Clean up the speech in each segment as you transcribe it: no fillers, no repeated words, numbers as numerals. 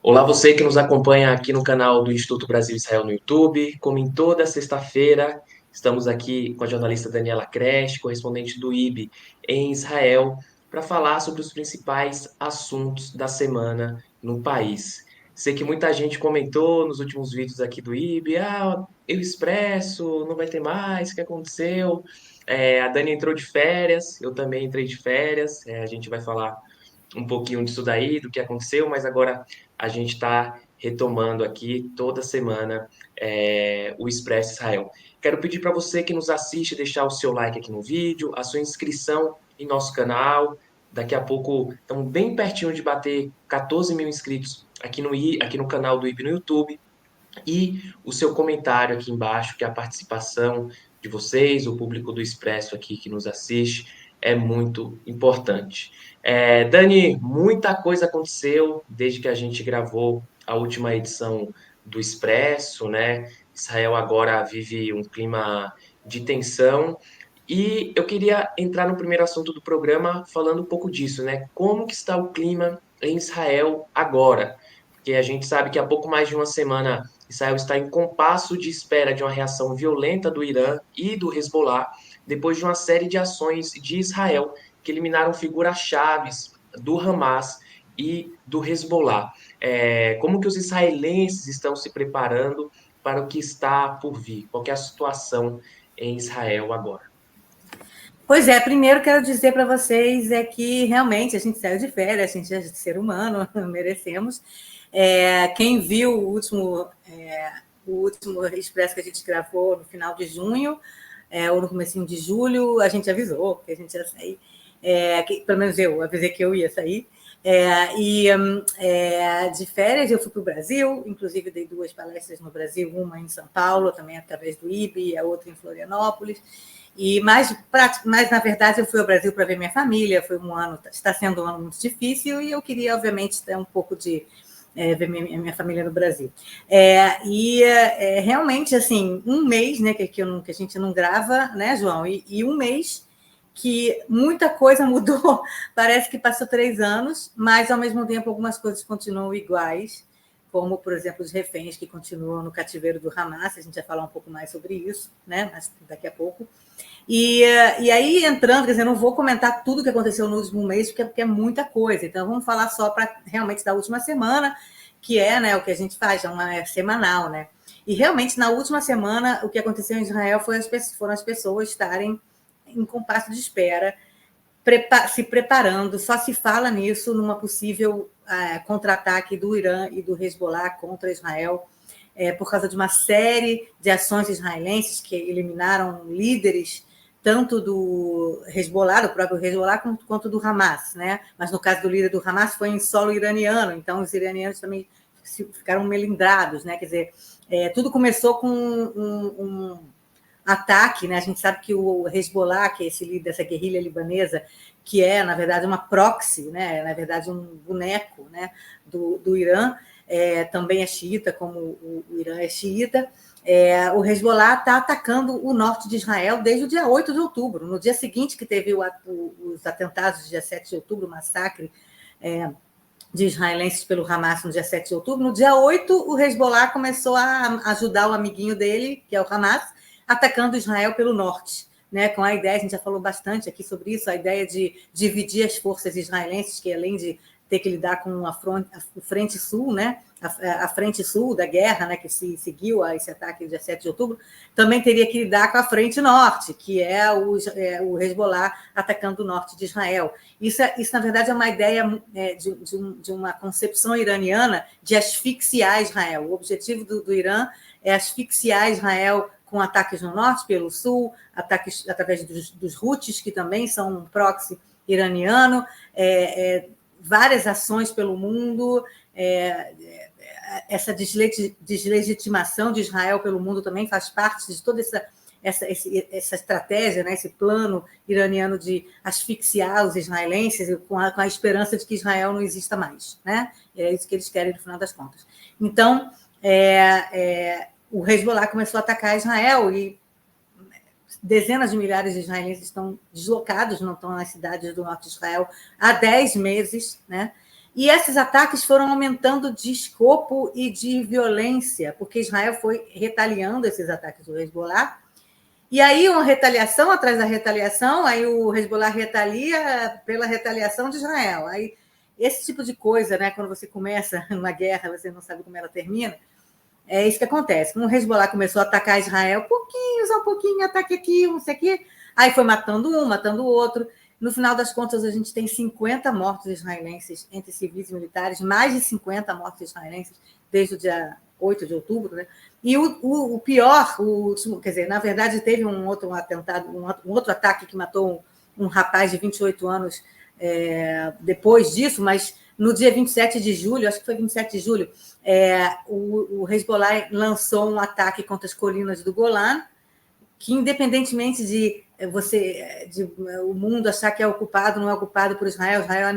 Olá, você que nos acompanha aqui no canal do Instituto Brasil Israel no YouTube. Como em toda sexta-feira, estamos aqui com a jornalista Daniela Kresh, correspondente do IB em Israel, para falar sobre os principais assuntos da semana no país. Sei que muita gente comentou nos últimos vídeos aqui do IB, eu Expresso, não vai ter mais, o que aconteceu? A Dani entrou de férias, eu também entrei de férias, a gente vai falar um pouquinho disso daí, do que aconteceu, mas agora a gente está retomando aqui toda semana o Expresso Israel. Quero pedir para você que nos assiste deixar o seu like aqui no vídeo, a sua inscrição em nosso canal. Daqui a pouco estamos bem pertinho de bater 14 mil inscritos aqui no canal do IB no YouTube. E o seu comentário aqui embaixo, que é a participação de vocês, o público do Expresso aqui que nos assiste, é muito importante. Dani, muita coisa aconteceu desde que a gente gravou a última edição do Expresso, né? Israel agora vive um clima de tensão. E eu queria entrar no primeiro assunto do programa falando um pouco disso, né? Como que está o clima em Israel agora? Porque a gente sabe que há pouco mais de uma semana Israel está em compasso de espera de uma reação violenta do Irã e do Hezbollah, depois de uma série de ações de Israel que eliminaram figuras-chave do Hamas e do Hezbollah. Como que os israelenses estão se preparando para o que está por vir? Qual que é a situação em Israel agora? Pois é, primeiro quero dizer para vocês que realmente a gente saiu de férias, a gente é ser humano, merecemos. Quem viu o último Expresso que a gente gravou no final de junho, ou no comecinho de julho, a gente avisou que a gente ia sair. Pelo menos eu avisei que eu ia sair. De férias eu fui para o Brasil, inclusive dei 2 palestras no Brasil, uma em São Paulo, também através do IB, e a outra em Florianópolis. Mas, na verdade, eu fui ao Brasil para ver minha família. Está sendo um ano muito difícil e eu queria, obviamente, ter um pouco de ver minha família no Brasil. Realmente, assim, um mês, né, que a gente não grava, né, João? E um mês que muita coisa mudou. Parece que passou 3 anos, mas, ao mesmo tempo, algumas coisas continuam iguais, como, por exemplo, os reféns que continuam no cativeiro do Hamas. A gente vai falar um pouco mais sobre isso, né? Mas daqui a pouco. E aí, entrando, quer dizer, não vou comentar tudo que aconteceu no último mês, porque é muita coisa. Então, vamos falar só para realmente da última semana, que é, né, o que a gente faz, é semanal, né? E realmente, na última semana, o que aconteceu em Israel foram as pessoas estarem em compasso de espera, se preparando. Só se fala nisso numa possível contra-ataque do Irã e do Hezbollah contra Israel, por causa de uma série de ações israelenses que eliminaram líderes tanto do Hezbollah, do próprio Hezbollah, quanto do Hamas, né? Mas no caso do líder do Hamas foi em solo iraniano, então os iranianos também ficaram melindrados, né? Quer dizer, tudo começou com um ataque, né? A gente sabe que o Hezbollah, que é esse líder dessa guerrilha libanesa, que é, na verdade, uma proxy, né? Na verdade, um boneco, né? do Irã, também é xiita, como o Irã é xiita. O Hezbollah está atacando o norte de Israel desde o dia 8 de outubro. No dia seguinte que teve os atentados, dia 7 de outubro, o massacre de israelenses pelo Hamas no dia 7 de outubro, no dia 8 o Hezbollah começou a ajudar o amiguinho dele, que é o Hamas, atacando Israel pelo norte. Né, com a ideia, a gente já falou bastante aqui sobre isso, a ideia de dividir as forças israelenses, que além de ter que lidar com a frente sul, né, a frente sul da guerra, né, que se seguiu a esse ataque dia 7 de outubro, também teria que lidar com a frente norte, que é o Hezbollah atacando o norte de Israel. Isso na verdade, é uma ideia de uma concepção iraniana de asfixiar Israel. O objetivo do Irã é asfixiar Israel com ataques no norte, pelo sul, ataques através dos Houthis, que também são um proxy iraniano, várias ações pelo mundo, essa deslegitimação de Israel pelo mundo também faz parte de toda essa estratégia, né, esse plano iraniano de asfixiar os israelenses com a esperança de que Israel não exista mais. Né? É isso que eles querem, no final das contas. Então, o Hezbollah começou a atacar Israel e dezenas de milhares de israelenses estão deslocados, não estão nas cidades do norte de Israel há 10 meses, né? E esses ataques foram aumentando de escopo e de violência, porque Israel foi retaliando esses ataques do Hezbollah. E aí, uma retaliação atrás da retaliação, aí o Hezbollah retalia pela retaliação de Israel. Aí, esse tipo de coisa, né, quando você começa uma guerra, você não sabe como ela termina, é isso que acontece. O Hezbollah começou a atacar Israel, só um pouquinho, ataque aqui, não sei o quê. Aí foi matando um, matando o outro. No final das contas, a gente tem 50 mortos israelenses entre civis e militares, mais de 50 mortos israelenses desde o dia 8 de outubro. Né? E o pior, quer dizer, na verdade, teve um outro atentado, um outro ataque que matou um rapaz de 28 anos depois disso, mas no dia 27 de julho, acho que foi 27 de julho, o Hezbollah lançou um ataque contra as colinas do Golã, que independentemente de o mundo achar que é ocupado, não é ocupado por Israel, Israel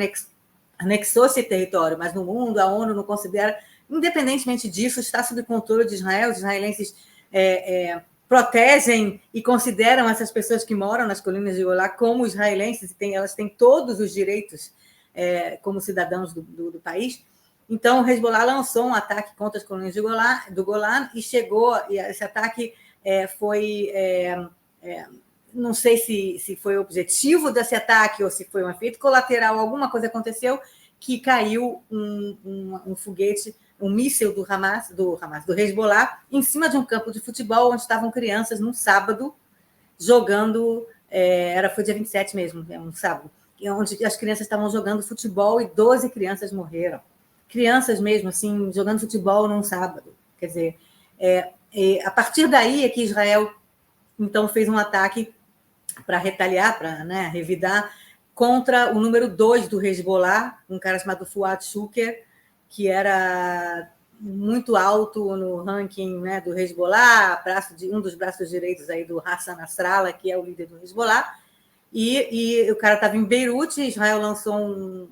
anexou esse território, mas no mundo a ONU não considera, independentemente disso, está sob controle de Israel, os israelenses protegem e consideram essas pessoas que moram nas colinas de Golá como israelenses, e elas têm todos os direitos como cidadãos do país. Então, o Hezbollah lançou um ataque contra as colinas do Golã e esse ataque foi... não sei se foi o objetivo desse ataque ou se foi um efeito colateral, alguma coisa aconteceu que caiu um foguete, um míssil do Hezbollah, em cima de um campo de futebol onde estavam crianças num sábado jogando, foi dia 27 mesmo, um sábado, onde as crianças estavam jogando futebol e 12 crianças morreram. Crianças mesmo, assim, jogando futebol num sábado. Quer dizer, a partir daí é que Israel, então, fez um ataque para retaliar, para revidar, contra o número 2 do Hezbollah, um cara chamado Fuad Shuker, que era muito alto no ranking do Hezbollah, um dos braços direitos aí do Hassan Nasrallah, que é o líder do Hezbollah, e o cara estava em Beirute, Israel lançou um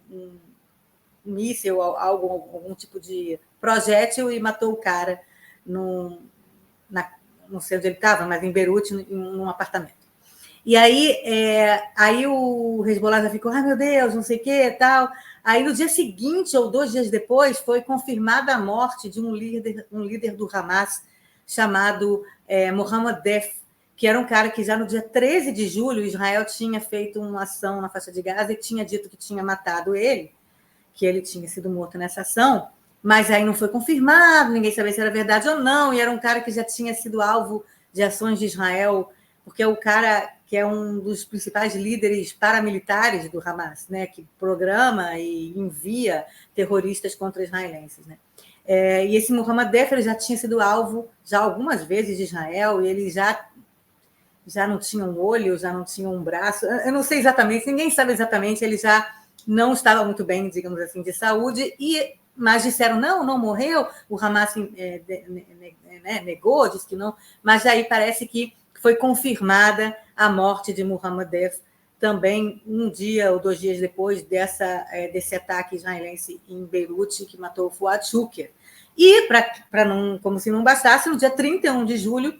míssil, algum tipo de projétil, e matou o cara não sei onde ele estava, mas em Beirute, em um apartamento. E aí o Hezbollah já ficou, meu Deus, não sei o que, tal. Aí, no dia seguinte, ou 2 dias depois, foi confirmada a morte de um líder do Hamas, chamado Mohammad Def, que era um cara que já no dia 13 de julho, Israel tinha feito uma ação na faixa de Gaza e tinha dito que tinha matado ele, que ele tinha sido morto nessa ação, mas aí não foi confirmado, ninguém sabia se era verdade ou não, e era um cara que já tinha sido alvo de ações de Israel, porque é o cara que é um dos principais líderes paramilitares do Hamas, né, que programa e envia terroristas contra israelenses. Né? E esse Mohammad Def já tinha sido alvo já algumas vezes de Israel, e ele já não tinha um olho, já não tinha um braço, eu não sei exatamente, ninguém sabe exatamente, ele já não estava muito bem, digamos assim, de saúde, mas disseram, não morreu, o Hamas negou, disse que não, mas aí parece que foi confirmada a morte de Mohammad Def, também um dia ou 2 dias depois desse ataque israelense em Beirute, que matou o Fuad Shuker. E, como se não bastasse, no dia 31 de julho,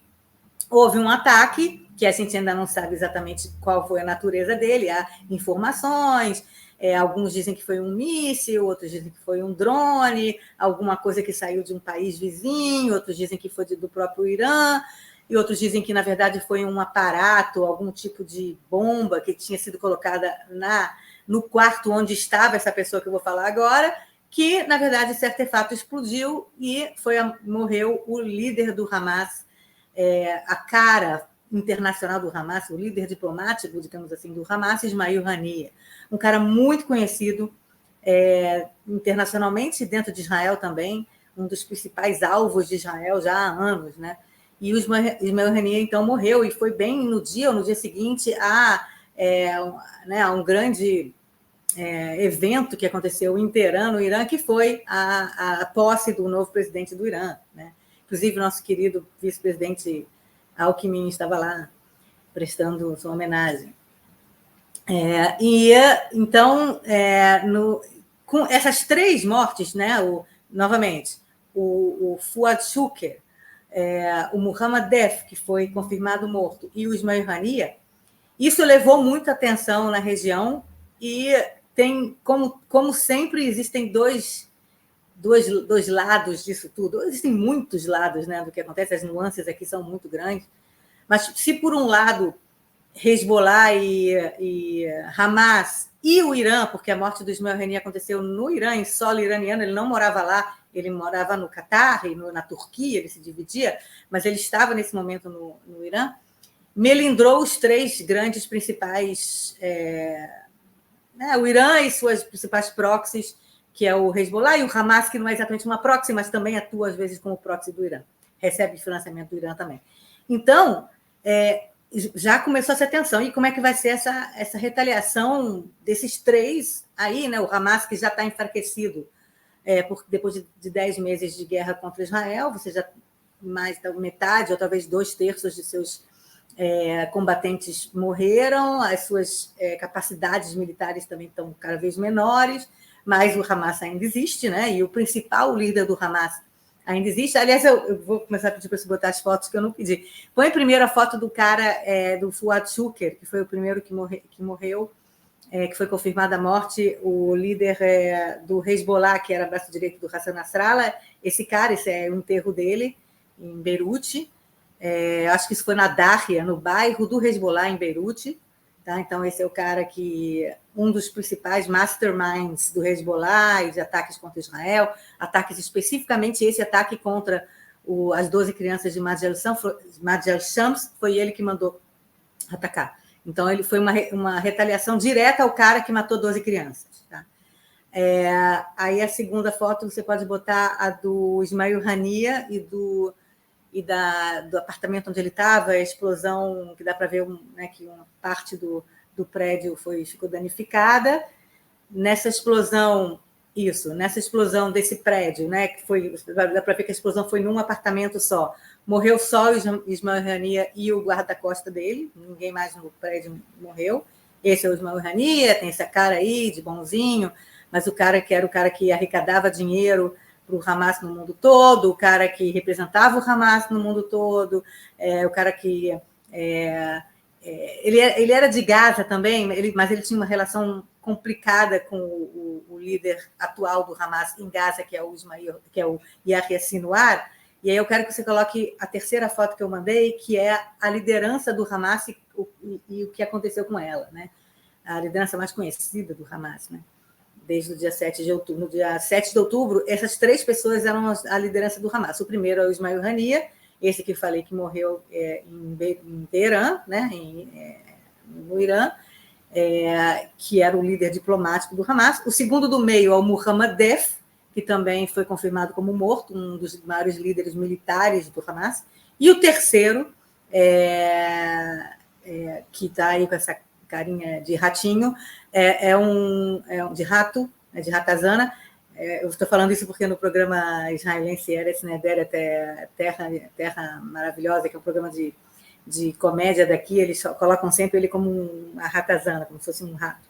houve um ataque, que a gente ainda não sabe exatamente qual foi a natureza dele, há informações, alguns dizem que foi um míssil, outros dizem que foi um drone, alguma coisa que saiu de um país vizinho, outros dizem que foi do próprio Irã, e outros dizem que, na verdade, foi um aparato, algum tipo de bomba que tinha sido colocada no quarto onde estava essa pessoa que eu vou falar agora, que, na verdade, esse artefato explodiu e morreu o líder do Hamas, a cara internacional do Hamas, o líder diplomático, digamos assim, do Hamas, Ismail Haniyeh, um cara muito conhecido internacionalmente, dentro de Israel também, um dos principais alvos de Israel já há anos, né? E o Ismail Haniyeh, então, morreu, e foi bem no dia seguinte a um grande evento que aconteceu em Teherã, no Irã, que foi a posse do novo presidente do Irã. Né? Inclusive, nosso querido vice-presidente Alckmin estava lá prestando sua homenagem. Então, com essas 3 mortes, né, novamente, o Fuad Shuker, o Mohammad Def, que foi confirmado morto, e o Ismail Haniyeh, isso levou muita atenção na região, e tem, como sempre, existem dois lados disso tudo. Existem muitos lados, né, do que acontece, as nuances aqui são muito grandes. Mas se, por um lado, Hezbollah e Hamas e o Irã, porque a morte do Ismail Haniyeh aconteceu no Irã, em solo iraniano, ele não morava lá, ele morava no Catar e na Turquia, ele se dividia, mas ele estava nesse momento no Irã, melindrou os três grandes principais, o Irã e suas principais proxies, que é o Hezbollah, e o Hamas, que não é exatamente uma proxy, mas também atua, às vezes, como proxy do Irã. Recebe financiamento do Irã também. Então, já começou essa tensão. E como é que vai ser essa retaliação desses três aí, né? O Hamas, que já está enfraquecido depois de 10 meses de guerra contra Israel, você já mais da metade, ou talvez 2/3 de seus combatentes morreram, as suas capacidades militares também estão cada vez menores, mas o Hamas ainda existe, né? E o principal líder do Hamas ainda existe. Aliás, eu vou começar a pedir para você botar as fotos que eu não pedi. Põe primeiro a foto do cara, do Fuad Shukr, que foi o primeiro que morreu, que foi confirmada a morte, o líder do Hezbollah, que era braço direito do Hassan Nasrallah. Esse cara, esse é o enterro dele, em Beirute. Acho que isso foi na Dáhia, no bairro do Hezbollah, em Beirute. Tá? Então, esse é o cara um dos principais masterminds do Hezbollah e de ataques contra Israel, ataques especificamente esse ataque contra as 12 crianças de Mad al-Shams, foi ele que mandou atacar. Então, ele foi uma retaliação direta ao cara que matou 12 crianças. Tá? Aí a segunda foto você pode botar a do Ismail Haniyeh e do apartamento onde ele estava, a explosão, que dá para ver que uma parte do prédio ficou danificada. Nessa explosão desse prédio, né, dá para ver que a explosão foi num apartamento só. Morreu só o Ismail Haniyeh e o guarda-costa dele, ninguém mais no prédio morreu. Esse é o Ismail Haniyeh, tem essa cara aí de bonzinho, mas o cara que era o cara que arrecadava dinheiro para o Hamas no mundo todo, o cara que representava o Hamas no mundo todo, o cara que... ele era de Gaza também, mas ele tinha uma relação complicada com o líder atual do Hamas em Gaza, que é o Yahya Sinwar. E aí eu quero que você coloque a terceira foto que eu mandei, que é a liderança do Hamas e o que aconteceu com ela, né? A liderança mais conhecida do Hamas, né? Desde o dia 7 de outubro. No dia 7 de outubro, essas três pessoas eram a liderança do Hamas. O primeiro é o Ismail Haniyeh, esse que falei que morreu em Teherã, né, no Irã, que era o líder diplomático do Hamas. O segundo do meio é o Muhammad Deif, que também foi confirmado como morto, um dos maiores líderes militares do Hamas. E o terceiro, que está aí com essa carinha de ratinho, de rato, de ratazana. Eu estou falando isso porque no programa israelense Eretz Neder, Terra Maravilhosa, que é um programa de comédia daqui, eles colocam sempre ele como uma ratazana, como se fosse um rato.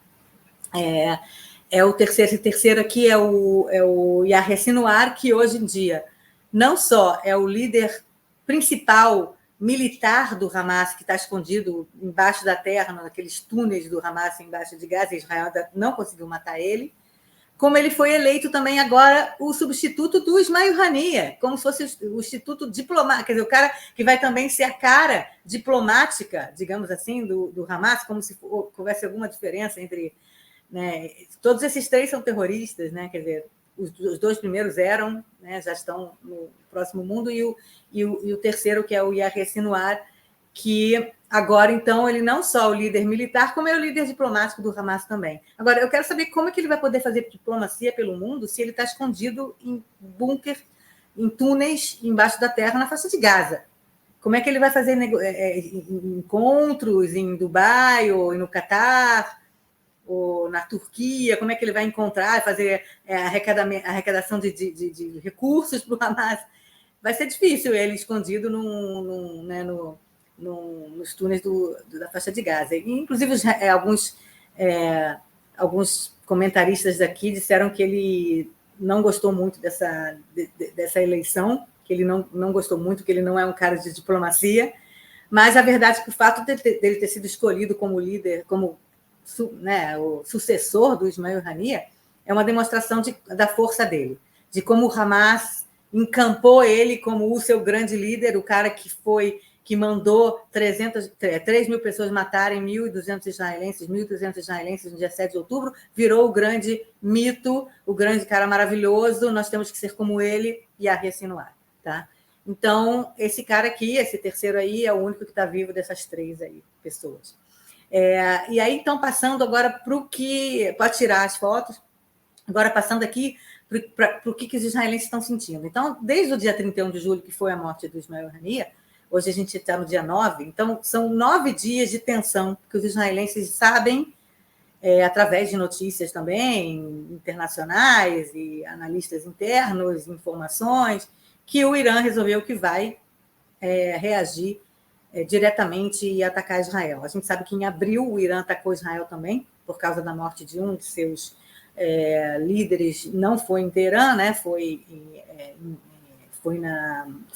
Esse terceiro aqui é o Yahya Sinwar, que hoje em dia não só é o líder principal militar do Hamas, que está escondido embaixo da terra, naqueles túneis do Hamas embaixo de Gaza, e Israel não conseguiu matar ele, como ele foi eleito também agora o substituto do Ismail Haniyeh, como se fosse o instituto diplomático, quer dizer, o cara que vai também ser a cara diplomática, digamos assim, do Hamas, como se houvesse alguma diferença entre... Né, todos esses três são terroristas, né, quer dizer, os dois primeiros eram, né, já estão no próximo mundo, e o terceiro, que é o Yahya Sinwar, que agora, então, ele não só é o líder militar, como é o líder diplomático do Hamas também. Agora, eu quero saber como é que ele vai poder fazer diplomacia pelo mundo se ele está escondido em bunker, em túneis embaixo da terra, na faixa de Gaza. Como é que ele vai fazer encontros em Dubai ou no Catar ou na Turquia? Como é que ele vai encontrar, fazer arrecadação de recursos para o Hamas? Vai ser difícil ele escondido nos túneis da faixa de Gaza. E, inclusive, alguns comentaristas daqui disseram que ele não gostou muito dessa eleição, que ele não gostou muito, que ele não é um cara de diplomacia, mas a verdade é que o fato dele ter sido escolhido como líder, como né, o sucessor do Ismail Haniyeh, é uma demonstração da força dele, de como o Hamas encampou ele como o seu grande líder, o cara que mandou 3 mil pessoas matarem 1.200 israelenses, 1.300 israelenses no dia 7 de outubro, virou o grande mito, o grande cara maravilhoso, nós temos que ser como ele, e Yahya Sinwar, tá? Então, esse cara aqui, esse terceiro aí, é o único que está vivo dessas 3 aí, pessoas. E aí, então, passando agora para o que... Pode tirar as fotos. Agora, passando aqui para o que os israelenses estão sentindo. Então, desde o dia 31 de julho, que foi a morte do Ismail Haniyeh, hoje a gente está no dia 9, então são 9 dias de tensão que os israelenses sabem, através de notícias também internacionais e analistas internos, informações, que o Irã resolveu que vai reagir diretamente e atacar Israel. A gente sabe que em abril o Irã atacou Israel também, por causa da morte de um de seus líderes, não foi em Teherã, né? Foi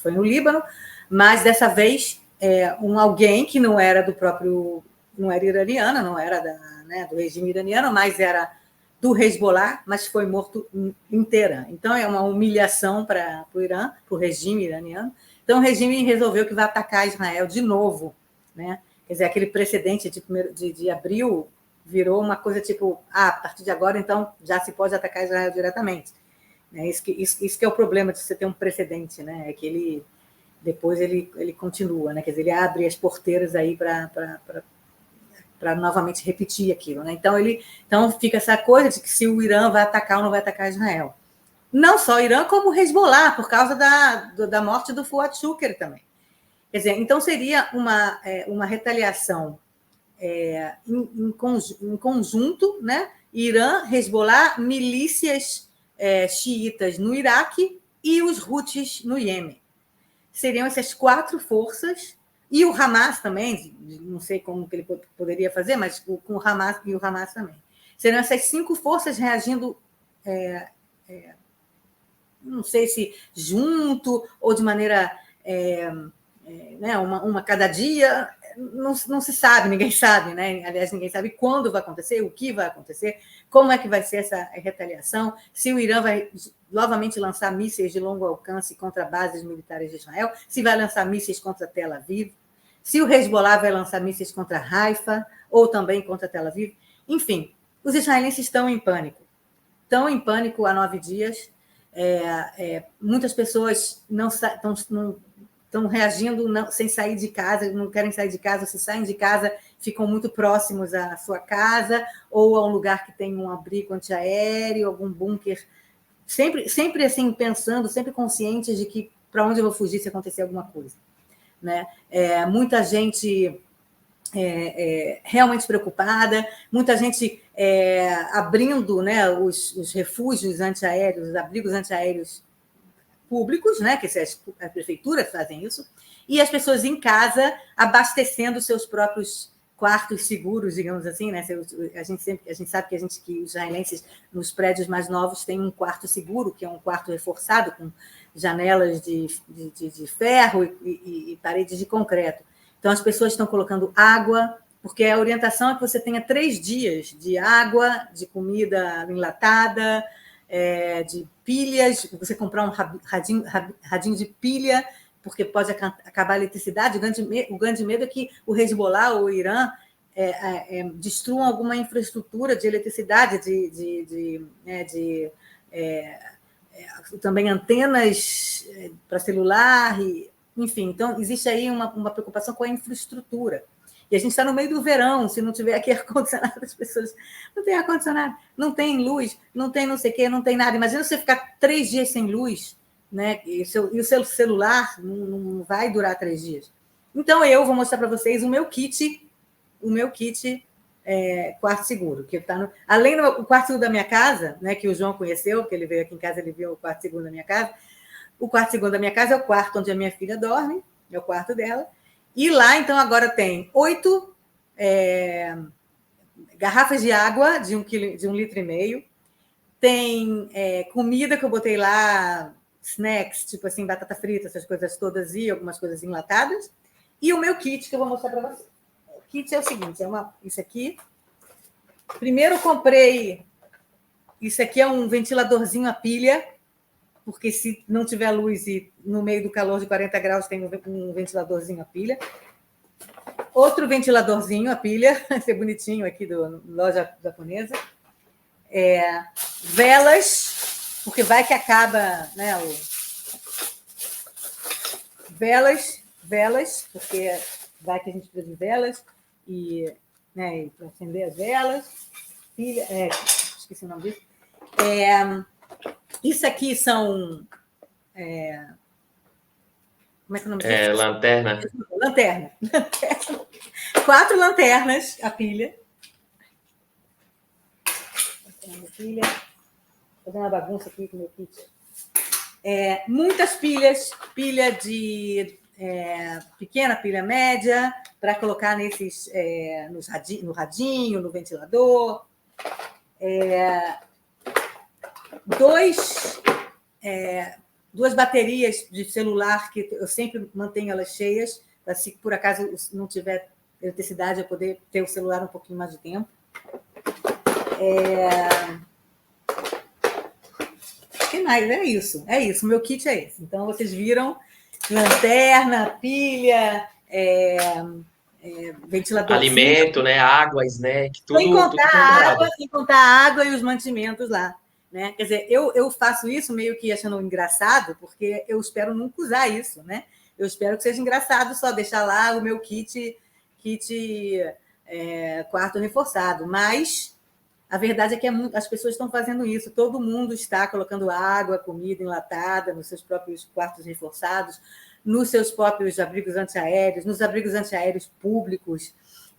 no Líbano, mas dessa vez alguém que não era não era iraniano, não era do regime iraniano, mas era do Hezbollah, mas foi morto em Teherã. Então é uma humilhação para o Irã, para o regime iraniano. Então o regime resolveu que vai atacar Israel de novo, né? Quer dizer, aquele precedente de abril virou uma coisa tipo, a partir de agora, então, já se pode atacar Israel diretamente. Isso que é o problema de você ter um precedente, né? É que depois ele continua, né? Quer dizer, ele abre as porteiras aí para novamente repetir aquilo, né? Então fica essa coisa de que se o Irã vai atacar ou não vai atacar Israel. Não só o Irã, como o Hezbollah, por causa da morte do Fuad Shukr também. Quer dizer, então seria uma retaliação em conjunto, né? Irã, Hezbollah, milícias xiitas no Iraque e os Houthis no Iêmen. Seriam essas 4 forças, e o Hamas também, não sei como que ele poderia fazer, mas com o Hamas e o Hamas também. Seriam essas 5 forças reagindo, não sei se junto ou de maneira, uma cada dia, não se sabe, ninguém sabe, né? Aliás, ninguém sabe quando vai acontecer, o que vai acontecer, como é que vai ser essa retaliação, se o Irã vai novamente lançar mísseis de longo alcance contra bases militares de Israel, se vai lançar mísseis contra Tel Aviv, se o Hezbollah vai lançar mísseis contra Haifa ou também contra Tel Aviv. Enfim, os israelenses estão em pânico. Estão em pânico há 9 dias. Muitas pessoas não estão reagindo sem sair de casa, não querem sair de casa, se saem de casa, ficam muito próximos à sua casa ou a um lugar que tem um abrigo antiaéreo, algum bunker, sempre assim, pensando, sempre conscientes de que para onde eu vou fugir se acontecer alguma coisa, né? Muita gente realmente preocupada, muita gente abrindo, né, os refúgios antiaéreos, os abrigos antiaéreos públicos, né, que as prefeituras fazem isso, e as pessoas em casa abastecendo seus próprios quartos seguros, digamos assim, né? A gente sabe que os israelenses nos prédios mais novos têm um quarto seguro, que é um quarto reforçado com janelas de ferro e paredes de concreto. Então as pessoas estão colocando água, porque a orientação é que você tenha 3 dias de água, de comida enlatada, de pilhas, você comprar um radinho de pilha, porque pode acabar a eletricidade. O grande medo é que o Hezbollah ou o Irã destruam alguma infraestrutura de eletricidade, também antenas para celular, enfim. Então, existe aí uma preocupação com a infraestrutura. E a gente está no meio do verão, se não tiver aqui ar-condicionado, as pessoas não têm ar-condicionado, não tem luz, não tem não sei o quê, não tem nada. Imagina você ficar 3 dias sem luz, né? E o seu celular não vai durar 3 dias. Então, eu vou mostrar para vocês o meu kit quarto seguro, que está além do quarto seguro da minha casa, né? Que o João conheceu, que ele veio aqui em casa, ele viu o quarto seguro da minha casa. O quarto seguro da minha casa é o quarto onde a minha filha dorme, é o quarto dela. E lá, então, agora tem 8 garrafas de água de 1,5 litro. Tem comida que eu botei lá, snacks, tipo assim, batata frita, essas coisas todas e algumas coisas enlatadas. E o meu kit, que eu vou mostrar para vocês. O kit é o seguinte, isso aqui Primeiro eu comprei... Isso aqui é um ventiladorzinho a pilha, porque se não tiver luz e no meio do calor de 40 graus tem um ventiladorzinho a pilha. Outro ventiladorzinho a pilha, esse é bonitinho aqui do loja japonesa. Velas, porque vai que acaba, né? Velas, porque vai que a gente precisa de velas e, né, para acender as velas. Pilha, esqueci o nome disso. Isso aqui são... como é que é o nome disso? Lanterna. Lanterna. 4 lanternas, a pilha. Estou fazendo uma bagunça aqui com o meu kit. Muitas pilhas, pilha de pequena, pilha média, para colocar nesses no radinho, no ventilador. Duas baterias de celular que eu sempre mantenho elas cheias, para se por acaso não tiver eletricidade, eu poder ter o celular um pouquinho mais de tempo. O que mais? É isso. O meu kit é esse. Então, vocês viram lanterna, pilha, ventilador. Alimento, né? Água, snack, tudo. Sem contar a água e os mantimentos lá. Né? Quer dizer, eu faço isso meio que achando engraçado, porque eu espero nunca usar isso, né? Eu espero que seja engraçado só deixar lá o meu kit quarto reforçado. Mas a verdade é que as pessoas estão fazendo isso. Todo mundo está colocando água, comida enlatada nos seus próprios quartos reforçados, nos seus próprios abrigos antiaéreos, nos abrigos antiaéreos públicos.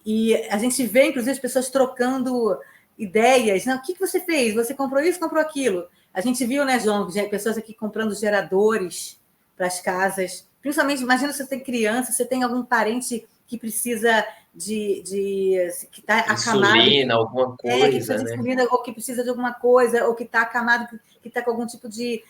E a gente vê, inclusive, as pessoas trocando ideias. Não, o que você fez? Você comprou isso, comprou aquilo? A gente viu, né, João, pessoas aqui comprando geradores para as casas. Principalmente, imagina se você tem criança, você tem algum parente que precisa que está acamado. Insulina, alguma coisa, que precisa de insulina, ou que precisa de alguma coisa, ou que está acamado, que está com algum tipo de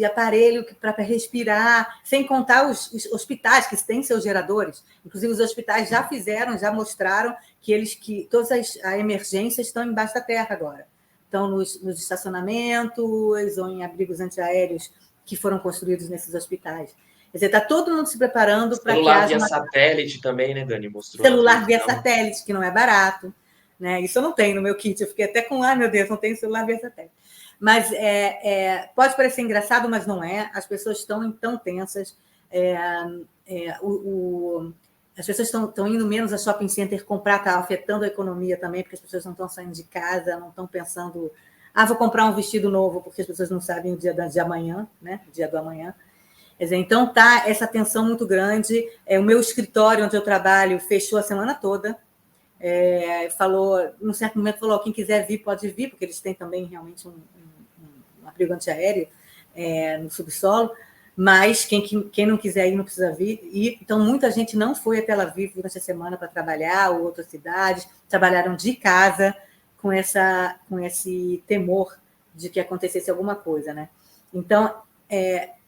aparelho para respirar, sem contar os hospitais que têm seus geradores. Inclusive, os hospitais já mostraram que todas as emergências estão embaixo da terra agora. Estão nos estacionamentos ou em abrigos antiaéreos que foram construídos nesses hospitais. Quer dizer, está todo mundo se preparando para que celular via satélite também, né, Dani? Mostrou celular via satélite, que não é barato. Né? Isso eu não tenho no meu kit. Eu fiquei até com, meu Deus, não tenho celular via satélite. Mas pode parecer engraçado, mas não é. As pessoas estão tão tensas. As pessoas estão indo menos a shopping center comprar, está afetando a economia também, porque as pessoas não estão saindo de casa, não estão pensando, vou comprar um vestido novo, porque as pessoas não sabem o dia de amanhã, né? O dia do amanhã. Quer dizer, então está essa tensão muito grande. O meu escritório, onde eu trabalho, fechou a semana toda. Num certo momento, falou: quem quiser vir, pode vir, porque eles têm também realmente um abrigo antiaéreo no subsolo. Mas quem não quiser ir, não precisa vir. Então, muita gente não foi a Tel Aviv durante a semana para trabalhar, ou outras cidades, trabalharam de casa com esse temor de que acontecesse alguma coisa. Né? Então,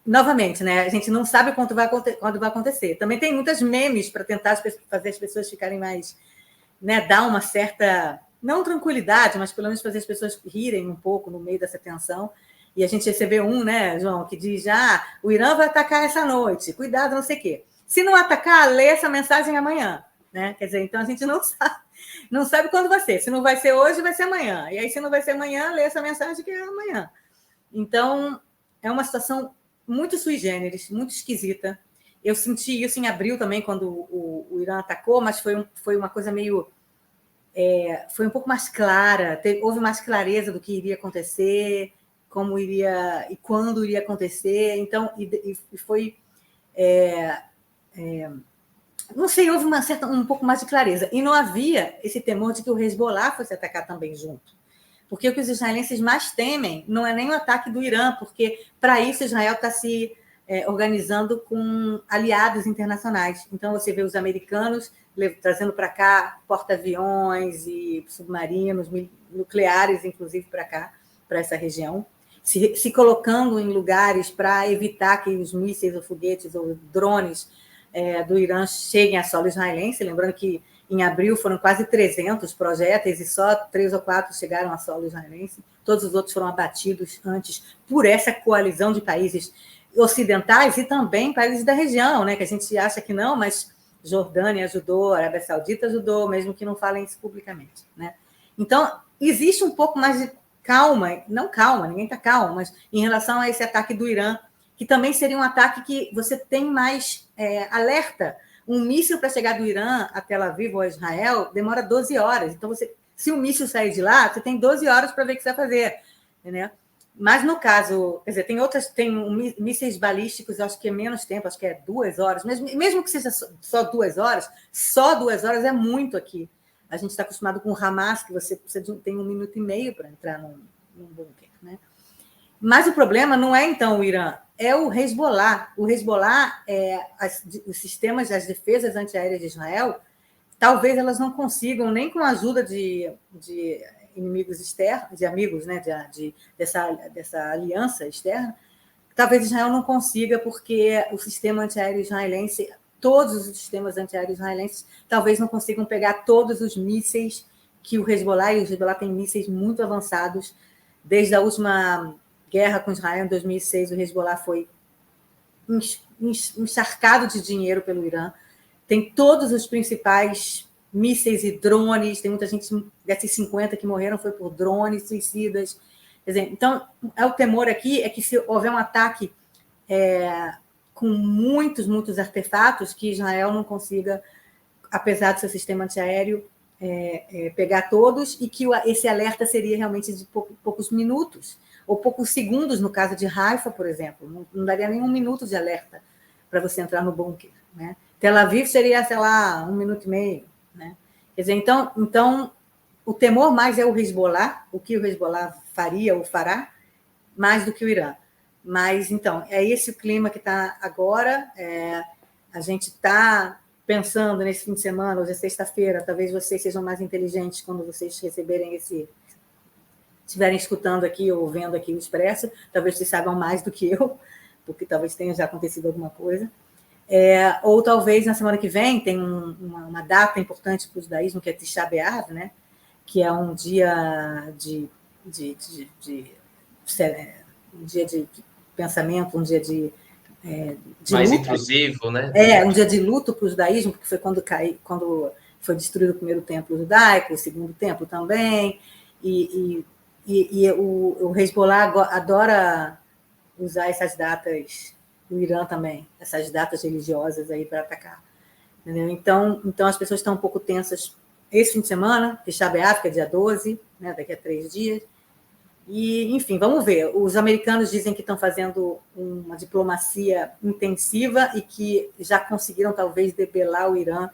novamente, né, a gente não sabe quando vai acontecer. Também tem muitas memes para tentar fazer as pessoas ficarem mais... Né, dar uma certa, não tranquilidade, mas pelo menos fazer as pessoas rirem um pouco no meio dessa tensão. E a gente recebeu né, João, que diz: o Irã vai atacar essa noite, cuidado, não sei o quê. Se não atacar, lê essa mensagem amanhã. Né? Quer dizer, então a gente não sabe quando vai ser. Se não vai ser hoje, vai ser amanhã. E aí, se não vai ser amanhã, lê essa mensagem que é amanhã. Então, é uma situação muito sui generis, muito esquisita. Eu senti isso em abril também, quando o Irã atacou, mas foi uma coisa meio... foi um pouco mais clara, houve mais clareza do que iria acontecer, como iria e quando iria acontecer. Então, e foi... não sei, houve um pouco mais de clareza. E não havia esse temor de que o Hezbollah fosse atacar também junto. Porque o que os israelenses mais temem não é nem o ataque do Irã, porque, para isso, Israel está se organizando com aliados internacionais. Então, você vê os americanos trazendo para cá porta-aviões e submarinos, nucleares, inclusive, para cá, para essa região, se colocando em lugares para evitar que os mísseis ou foguetes ou drones do Irã cheguem a solo israelense. Lembrando que Em abril foram quase 300 projéteis e só 3 ou 4 chegaram a solo israelense. Todos os outros foram abatidos antes por essa coalizão de países ocidentais e também países da região, né? Que a gente acha que não, mas Jordânia ajudou, a Arábia Saudita ajudou, mesmo que não falem isso publicamente, né? Então, existe um pouco mais de calma, não calma, ninguém está calmo, mas em relação a esse ataque do Irã, que também seria um ataque que você tem mais alerta. Um míssil para chegar do Irã a Tel Aviv ou a Israel demora 12 horas. Então, se o míssil sair de lá, você tem 12 horas para ver o que você vai fazer, entendeu? Mas no caso, quer dizer, tem mísseis balísticos, acho que é menos tempo, acho que é 2 horas, mesmo que seja só 2 horas, só 2 horas é muito aqui. A gente está acostumado com o Hamas, que você tem 1 minuto e meio para entrar num bunker, né? Mas o problema não é, então, o Irã, é o Hezbollah. O Hezbollah, os sistemas, as defesas antiaéreas de Israel, talvez elas não consigam, nem com a ajuda de inimigos externos, de amigos, né, dessa aliança externa, talvez Israel não consiga, porque o sistema antiaéreo israelense, todos os sistemas antiaéreos israelenses, talvez não consigam pegar todos os mísseis que o Hezbollah tem mísseis muito avançados. Desde a última guerra com Israel, em 2006, o Hezbollah foi encharcado de dinheiro pelo Irã. Tem todos os principais mísseis e drones, tem muita gente, desses 50 que morreram foi por drones suicidas. Quer dizer, então, o temor aqui é que se houver um ataque com muitos artefatos, que Israel não consiga, apesar do seu sistema antiaéreo, pegar todos, e que esse alerta seria realmente de poucos minutos, ou poucos segundos, no caso de Haifa, por exemplo. Não daria nem 1 minuto de alerta para você entrar no bunker, né? Tel Aviv seria, sei lá, 1 minuto e meio, né? Quer dizer, então o temor mais é o Hezbollah, o que o Hezbollah faria ou fará, mais do que o Irã. Mas, então, é esse o clima que está agora. A gente está pensando nesse fim de semana, hoje é sexta-feira, talvez vocês sejam mais inteligentes quando vocês receberem estiverem escutando aqui ou vendo aqui o Expresso, talvez vocês saibam mais do que eu, porque talvez tenha já acontecido alguma coisa. Ou talvez na semana que vem tem uma data importante para o judaísmo, que é Tisha B'Av, né? Que é um dia de pensamento, um dia de mais luto. intrusivo, né? Um dia de luto para o judaísmo, porque foi quando foi destruído o primeiro templo judaico, o segundo templo também, e o Hezbollah adora usar essas datas, o Irã também, essas datas religiosas aí para atacar. Entendeu? Então as pessoas estão um pouco tensas esse fim de semana, Tisha B'Av, que é dia 12, né, daqui a 3 dias. E, enfim, vamos ver. Os americanos dizem que estão fazendo uma diplomacia intensiva e que já conseguiram, talvez, debelar o Irã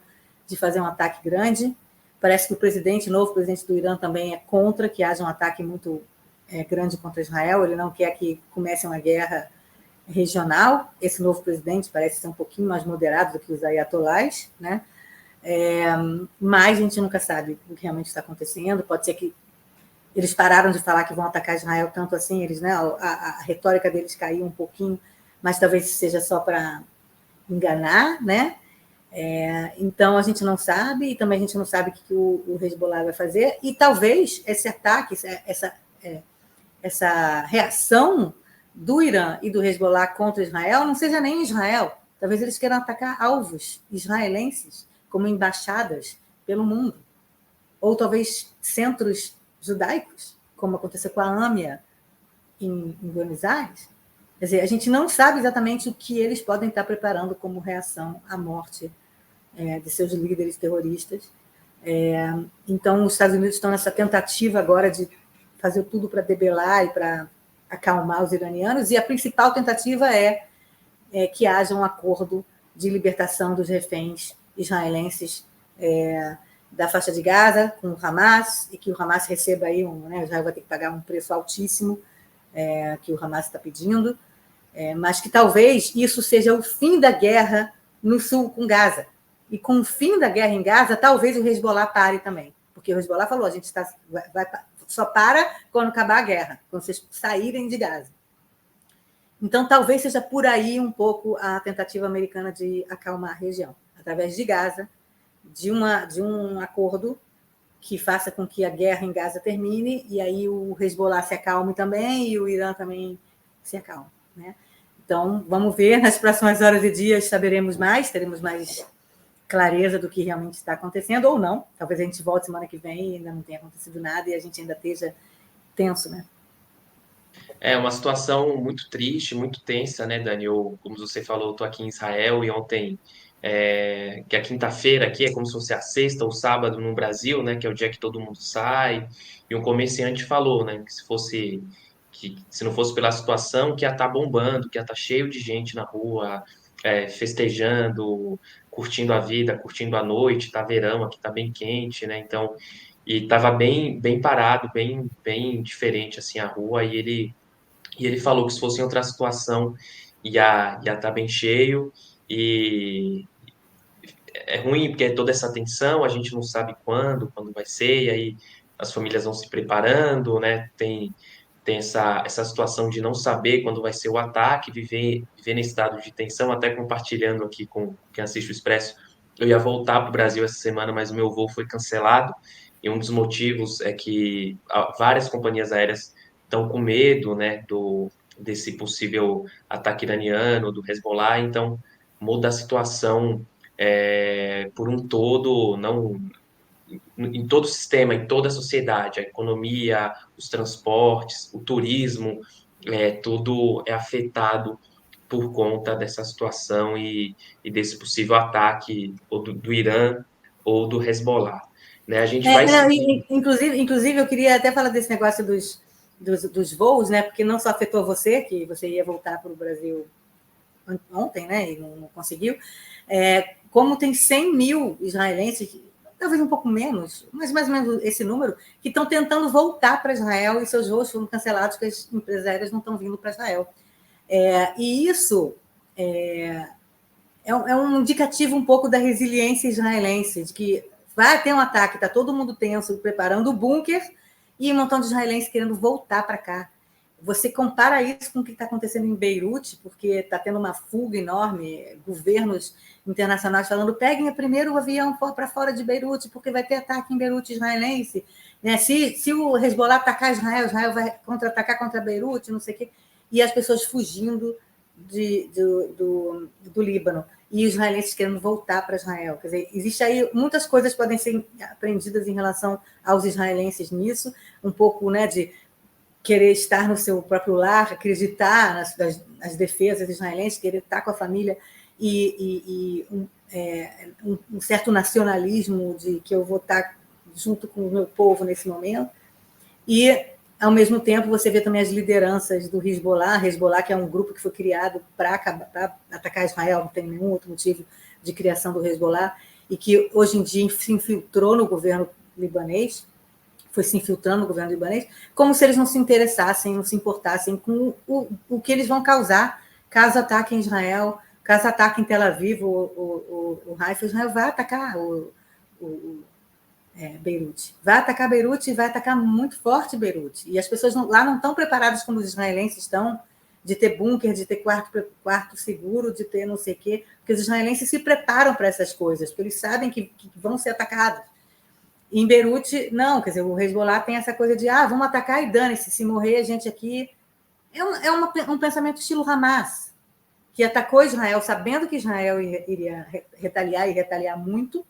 de fazer um ataque grande. Parece que o novo presidente do Irã também é contra que haja um ataque muito grande contra Israel. Ele não quer que comece uma guerra regional. Esse novo presidente parece ser um pouquinho mais moderado do que os ayatolás, né? Mas a gente nunca sabe o que realmente está acontecendo. Pode ser que eles pararam de falar que vão atacar Israel tanto assim, eles, né, a retórica deles caiu um pouquinho, mas talvez seja só para enganar, né? Então a gente não sabe, e também a gente não sabe o que o Hezbollah vai fazer, e talvez esse ataque, essa reação do Irã e do Hezbollah contra Israel não seja nem Israel. Talvez eles queiram atacar alvos israelenses, como embaixadas pelo mundo, ou talvez centros judaicos, como aconteceu com a AMIA em Buenos Aires. Quer dizer, a gente não sabe exatamente o que eles podem estar preparando como reação à morte de seus líderes terroristas. Então, os Estados Unidos estão nessa tentativa agora de fazer tudo para debelar e para acalmar os iranianos, e a principal tentativa é que haja um acordo de libertação dos reféns israelenses da faixa de Gaza com o Hamas, e que o Hamas receba aí Israel vai ter que pagar um preço altíssimo que o Hamas está pedindo, mas que talvez isso seja o fim da guerra no sul com Gaza. E com o fim da guerra em Gaza, talvez o Hezbollah pare também, porque o Hezbollah falou, a gente só para quando acabar a guerra, quando vocês saírem de Gaza. Então, talvez seja por aí um pouco a tentativa americana de acalmar a região, através de Gaza, de um acordo que faça com que a guerra em Gaza termine, e aí o Hezbollah se acalme também, e o Irã também se acalme, né? Então, vamos ver, nas próximas horas e dias saberemos mais, teremos mais clareza do que realmente está acontecendo, ou não. Talvez a gente volte semana que vem e ainda não tenha acontecido nada, e a gente ainda esteja tenso, né? É uma situação muito triste, muito tensa, né, Dani? Eu, como você falou, eu tô aqui em Israel e ontem, que a quinta-feira aqui é como se fosse a sexta ou sábado no Brasil, né, que é o dia que todo mundo sai. E um comerciante falou, né, que se não fosse pela situação, que ia estar bombando, que ia estar cheio de gente na rua, festejando, curtindo a vida, curtindo a noite. Tá verão, aqui tá bem quente, né? Então, e tava bem parado, bem diferente assim a rua e ele falou que se fosse em outra situação ia estar bem cheio e é ruim porque é toda essa tensão, a gente não sabe quando vai ser, e aí as famílias vão se preparando, né? Tem essa situação de não saber quando vai ser o ataque, viver nesse estado de tensão, até compartilhando aqui com quem assiste o Expresso. Eu ia voltar para o Brasil essa semana, mas o meu voo foi cancelado, e um dos motivos é que várias companhias aéreas estão com medo, né, desse possível ataque iraniano, do Hezbollah, então muda a situação por um todo, não em todo o sistema, em toda a sociedade, a economia, os transportes, o turismo, tudo é afetado por conta dessa situação e desse possível ataque ou do Irã ou do Hezbollah. Né? A gente vai Não, seguir. inclusive, eu queria até falar desse negócio dos voos, né? Porque não só afetou você, que você ia voltar para o Brasil ontem, né? E não conseguiu. Como tem 100 mil israelenses, talvez um pouco menos, mas mais ou menos esse número, que estão tentando voltar para Israel e seus voos foram cancelados porque as empresas aéreas não estão vindo para Israel. E isso é um indicativo um pouco da resiliência israelense, de que vai ter um ataque, está todo mundo tenso, preparando o bunker, e um montão de israelenses querendo voltar para cá. Você compara isso com o que está acontecendo em Beirute, porque está tendo uma fuga enorme, governos internacionais falando: peguem primeiro o avião para fora de Beirute, porque vai ter ataque em Beirute israelense. Né? Se o Hezbollah atacar Israel, Israel vai contra-atacar contra Beirute, não sei o quê. E as pessoas fugindo do Líbano, e os israelenses querendo voltar para Israel. Quer dizer, existe aí muitas coisas que podem ser aprendidas em relação aos israelenses nisso, um pouco, né, de querer estar no seu próprio lar, acreditar nas defesas israelenses, querer estar com a família, e um certo nacionalismo de que eu vou estar junto com o meu povo nesse momento. E, ao mesmo tempo, você vê também as lideranças do Hezbollah, que é um grupo que foi criado para atacar Israel, não tem nenhum outro motivo de criação do Hezbollah, e que hoje em dia se infiltrou no governo libanês, foi se infiltrando no governo libanês, como se eles não se interessassem, não se importassem com o que eles vão causar caso ataquem Israel, caso ataquem Tel Aviv, o Haifa. Israel vai atacar Beirute. Vai atacar Beirute e vai atacar muito forte Beirute. E as pessoas lá não estão preparadas como os israelenses estão, de ter bunker, de ter quarto seguro, de ter não sei o quê, porque os israelenses se preparam para essas coisas, porque eles sabem que vão ser atacados. Em Beirute, não, quer dizer, o Hezbollah tem essa coisa de vamos atacar e dane-se, se morrer a gente aqui. Um pensamento estilo Hamas, que atacou Israel sabendo que Israel iria retaliar e retaliar muito,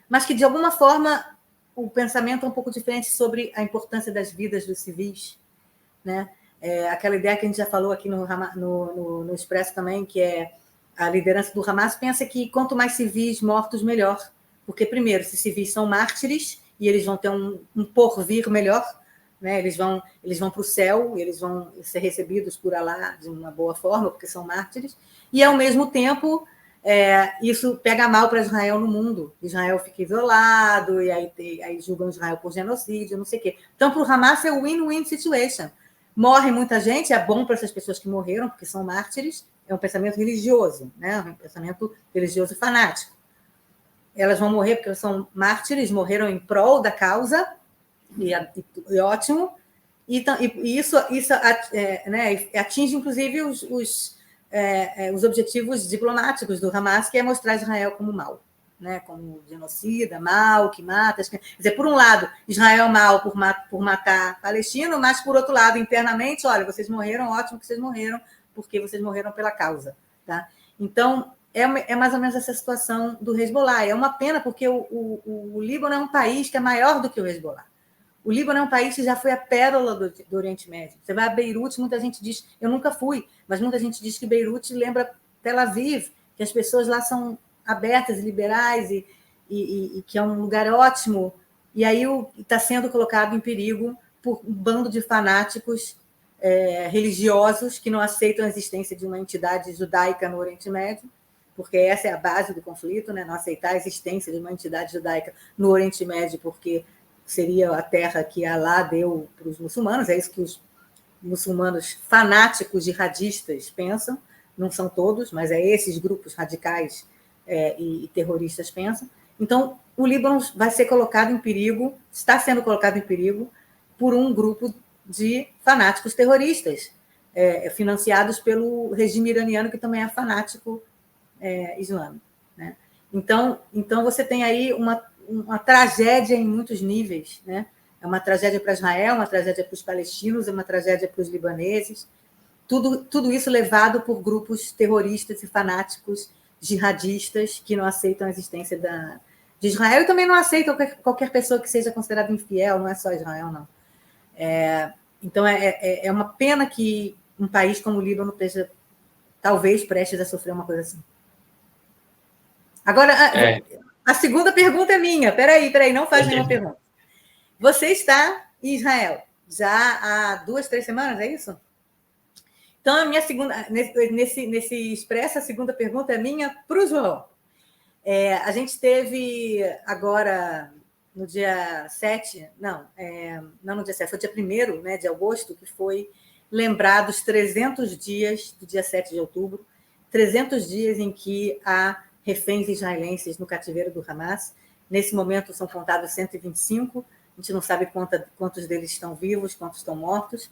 mas que, de alguma forma, o pensamento é um pouco diferente sobre a importância das vidas dos civis, né? Aquela ideia que a gente já falou aqui no Expresso também, que é a liderança do Hamas pensa que quanto mais civis mortos, melhor. Porque, primeiro, esses civis são mártires e eles vão ter um porvir melhor, né? Eles vão para o céu, eles vão ser recebidos por Alá de uma boa forma, porque são mártires, e, ao mesmo tempo, isso pega mal para Israel no mundo. Israel fica isolado, e aí julgam Israel por genocídio, não sei o quê. Então, para o Hamas é win-win situation. Morre muita gente, é bom para essas pessoas que morreram, porque são mártires, é um pensamento religioso, né? Um pensamento religioso fanático. Elas vão morrer porque são mártires, morreram em prol da causa, e ótimo. E isso né, atinge, inclusive, os objetivos diplomáticos do Hamas, que é mostrar Israel como mal. né, como genocida, mal, que mata. Quer dizer, por um lado, Israel mal por matar palestino, mas, por outro lado, internamente, olha, vocês morreram, ótimo que vocês morreram, porque vocês morreram pela causa. Tá? Então, é mais ou menos essa situação do Hezbollah. É uma pena, porque o Líbano é um país que é maior do que o Hezbollah. O Líbano é um país que já foi a pérola do Oriente Médio. Você vai a Beirute, muita gente diz, eu nunca fui, mas muita gente diz que Beirute lembra Tel Aviv, que as pessoas lá são abertas e liberais e que é um lugar ótimo. E aí está sendo colocado em perigo por um bando de fanáticos religiosos que não aceitam a existência de uma entidade judaica no Oriente Médio, porque essa é a base do conflito, né? Não aceitar a existência de uma entidade judaica no Oriente Médio, porque seria a terra que Alá deu para os muçulmanos, é isso que os muçulmanos fanáticos jihadistas pensam, não são todos, mas é esses grupos radicais e terroristas pensam. Então, o Líbano vai ser colocado em perigo, está sendo colocado em perigo por um grupo de fanáticos terroristas, financiados pelo regime iraniano, que também é fanático islâmico. Né? Então, você tem aí uma tragédia em muitos níveis, né? É uma tragédia para Israel, uma tragédia para os palestinos, é uma tragédia para os libaneses. Tudo isso levado por grupos terroristas e fanáticos jihadistas que não aceitam a existência de Israel e também não aceitam qualquer pessoa que seja considerada infiel, não é só Israel, não. Então, é uma pena que um país como o Líbano esteja, talvez, prestes a sofrer uma coisa assim. Agora, a segunda pergunta é minha. Peraí, não faz nenhuma pergunta. Você está em Israel já há 2, 3 semanas, é isso? Então, a minha segunda, nesse expresso, a segunda pergunta é minha para o João. A gente teve agora, no dia 7, não no dia 7, foi dia 1º, né, de agosto, que foi lembrado os 300 dias do dia 7 de outubro, 300 dias em que há reféns israelenses no cativeiro do Hamas. Nesse momento são contados 125, a gente não sabe quantos deles estão vivos, quantos estão mortos.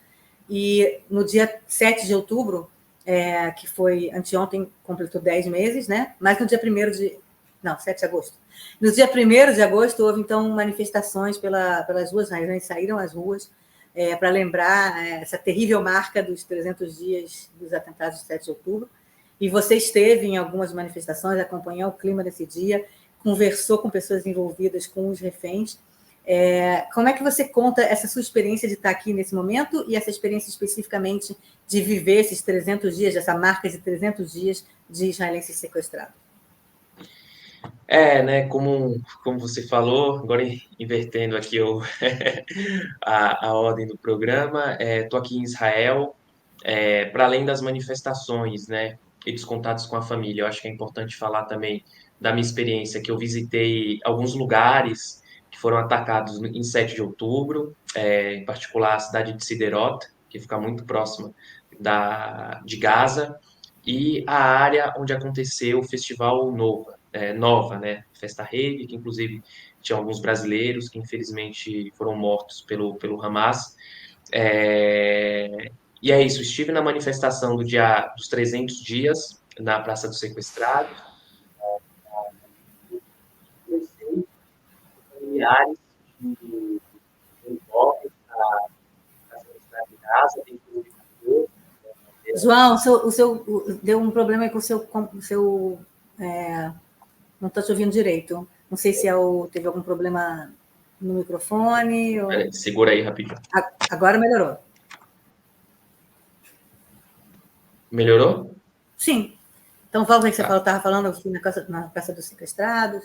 E no dia 7 de outubro, que foi anteontem, completou 10 meses, né? Mas no dia 7 de agosto. No dia 1º de agosto, houve, então, manifestações pelas ruas, né? Eles saíram às ruas para lembrar essa terrível marca dos 300 dias dos atentados de 7 de outubro. E você esteve em algumas manifestações, acompanhou o clima desse dia, conversou com pessoas envolvidas com os reféns. Como é que você conta essa sua experiência de estar aqui nesse momento e essa experiência especificamente de viver esses 300 dias, essa marca de 300 dias de israelenses sequestrados? Né, como você falou, agora invertendo aqui a ordem do programa, estou aqui em Israel, para além das manifestações, né, e dos contatos com a família. Eu acho que é importante falar também da minha experiência, que eu visitei alguns lugares que foram atacados em 7 de outubro, em particular a cidade de Siderot, que fica muito próxima de Gaza, e a área onde aconteceu o Festival Nova, né? Festa Rave, que inclusive tinha alguns brasileiros que infelizmente foram mortos pelo Hamas. E é isso, estive na manifestação dos 300 dias na Praça dos Sequestrados, conheci familiares de jovens da Universidade de Gaza, tem inclusive. João, deu um problema aí com o seu não estou te ouvindo direito. Não sei se teve algum problema no microfone. Segura aí rapidinho. Agora melhorou. Melhorou? Sim. Então, volta aí que você estava falando na Praça dos Sequestrados.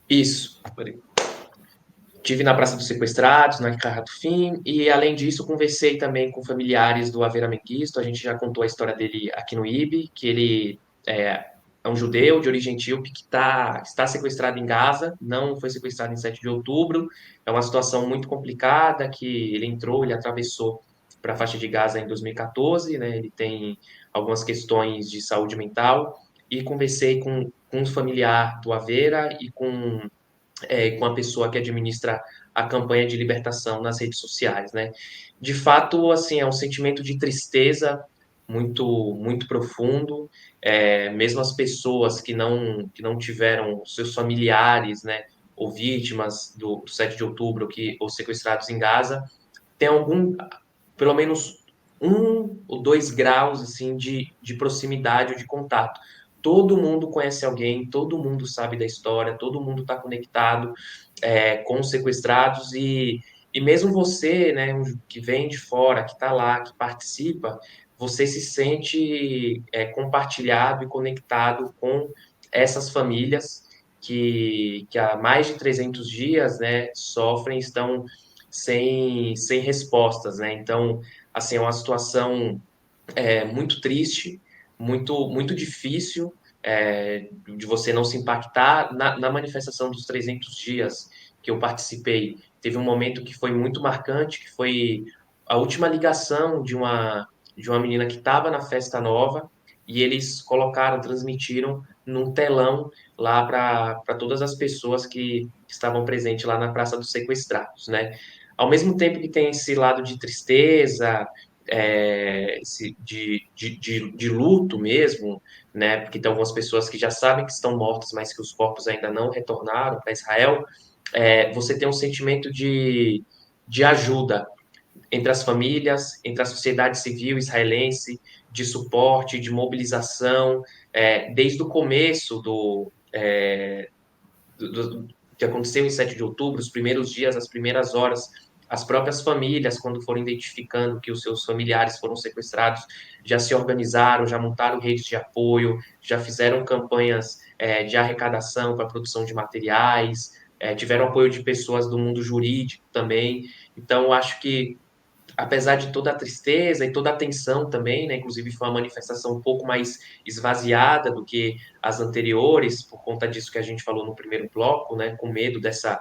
Isso. Estive na Praça dos Sequestrados, na Carratufim, e além disso conversei também com familiares do Avera Mengistu. A gente já contou a história dele aqui no IB, que ele é um judeu de origem etíope que está sequestrado em Gaza, não foi sequestrado em 7 de outubro. É uma situação muito complicada que ele atravessou para a faixa de Gaza em 2014, né? Ele tem algumas questões de saúde mental, e conversei com um familiar do Avera e com a pessoa que administra a campanha de libertação nas redes sociais, né? De fato, assim, é um sentimento de tristeza muito profundo. Mesmo as pessoas que não tiveram seus familiares, né, ou vítimas do 7 de outubro ou sequestrados em Gaza, tem pelo menos 1 ou 2 graus assim de proximidade ou de contato. Todo mundo conhece alguém, todo mundo sabe da história, todo mundo está conectado com os sequestrados e mesmo você, né, que vem de fora, que está lá, que participa, você se sente compartilhado e conectado com essas famílias que há mais de 300 dias, né, sofrem, estão sem respostas, né? Então, assim, é uma situação muito triste, muito difícil de você não se impactar. Na manifestação dos 300 dias que eu participei, teve um momento que foi muito marcante, que foi a última ligação de uma menina que estava na Festa Nova, e eles transmitiram num telão lá para todas as pessoas que estavam presentes lá na Praça dos Sequestrados, né? Ao mesmo tempo que tem esse lado de tristeza, de luto mesmo, né? Porque tem algumas pessoas que já sabem que estão mortas, mas que os corpos ainda não retornaram para Israel. Você tem um sentimento de ajuda entre as famílias, entre a sociedade civil israelense, de suporte, de mobilização, desde o começo que aconteceu em 7 de outubro, os primeiros dias, as primeiras horas, as próprias famílias, quando foram identificando que os seus familiares foram sequestrados, já se organizaram, já montaram redes de apoio, já fizeram campanhas de arrecadação para a produção de materiais, tiveram apoio de pessoas do mundo jurídico também. Então, acho que apesar de toda a tristeza e toda a tensão também, né? Inclusive foi uma manifestação um pouco mais esvaziada do que as anteriores, por conta disso que a gente falou no primeiro bloco, né? Com medo dessa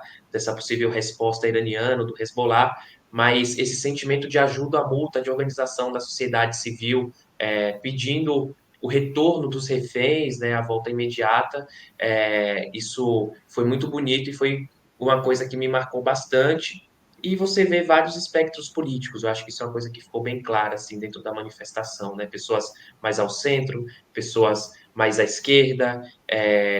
possível resposta iraniana, do Hezbollah, mas esse sentimento de ajuda mútua, de organização da sociedade civil, pedindo o retorno dos reféns, né? A volta imediata, isso foi muito bonito e foi uma coisa que me marcou bastante e você vê vários espectros políticos. Eu acho que isso é uma coisa que ficou bem clara assim dentro da manifestação, né? Pessoas mais ao centro, pessoas mais à esquerda,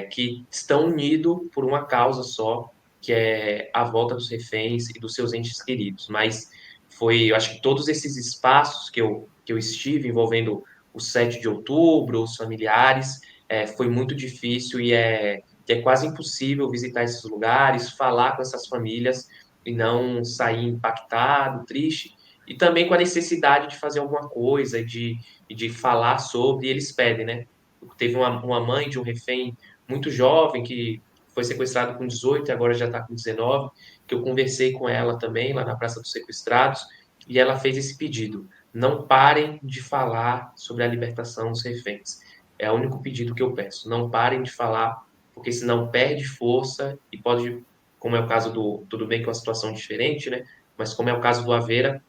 que estão unidos por uma causa só, que é a volta dos reféns e dos seus entes queridos. Mas eu acho que todos esses espaços que eu estive envolvendo o 7 de outubro, os familiares, foi muito difícil e é quase impossível visitar esses lugares, falar com essas famílias e não sair impactado, triste, e também com a necessidade de fazer alguma coisa, de falar sobre, e eles pedem, né? Teve uma mãe de um refém muito jovem que foi sequestrado com 18 e agora já está com 19, que eu conversei com ela também lá na Praça dos Sequestrados, e ela fez esse pedido: não parem de falar sobre a libertação dos reféns. É o único pedido que eu peço. Não parem de falar, porque senão perde força e pode, como é o caso tudo bem que é uma situação diferente, né? Mas como é o caso do Aveira,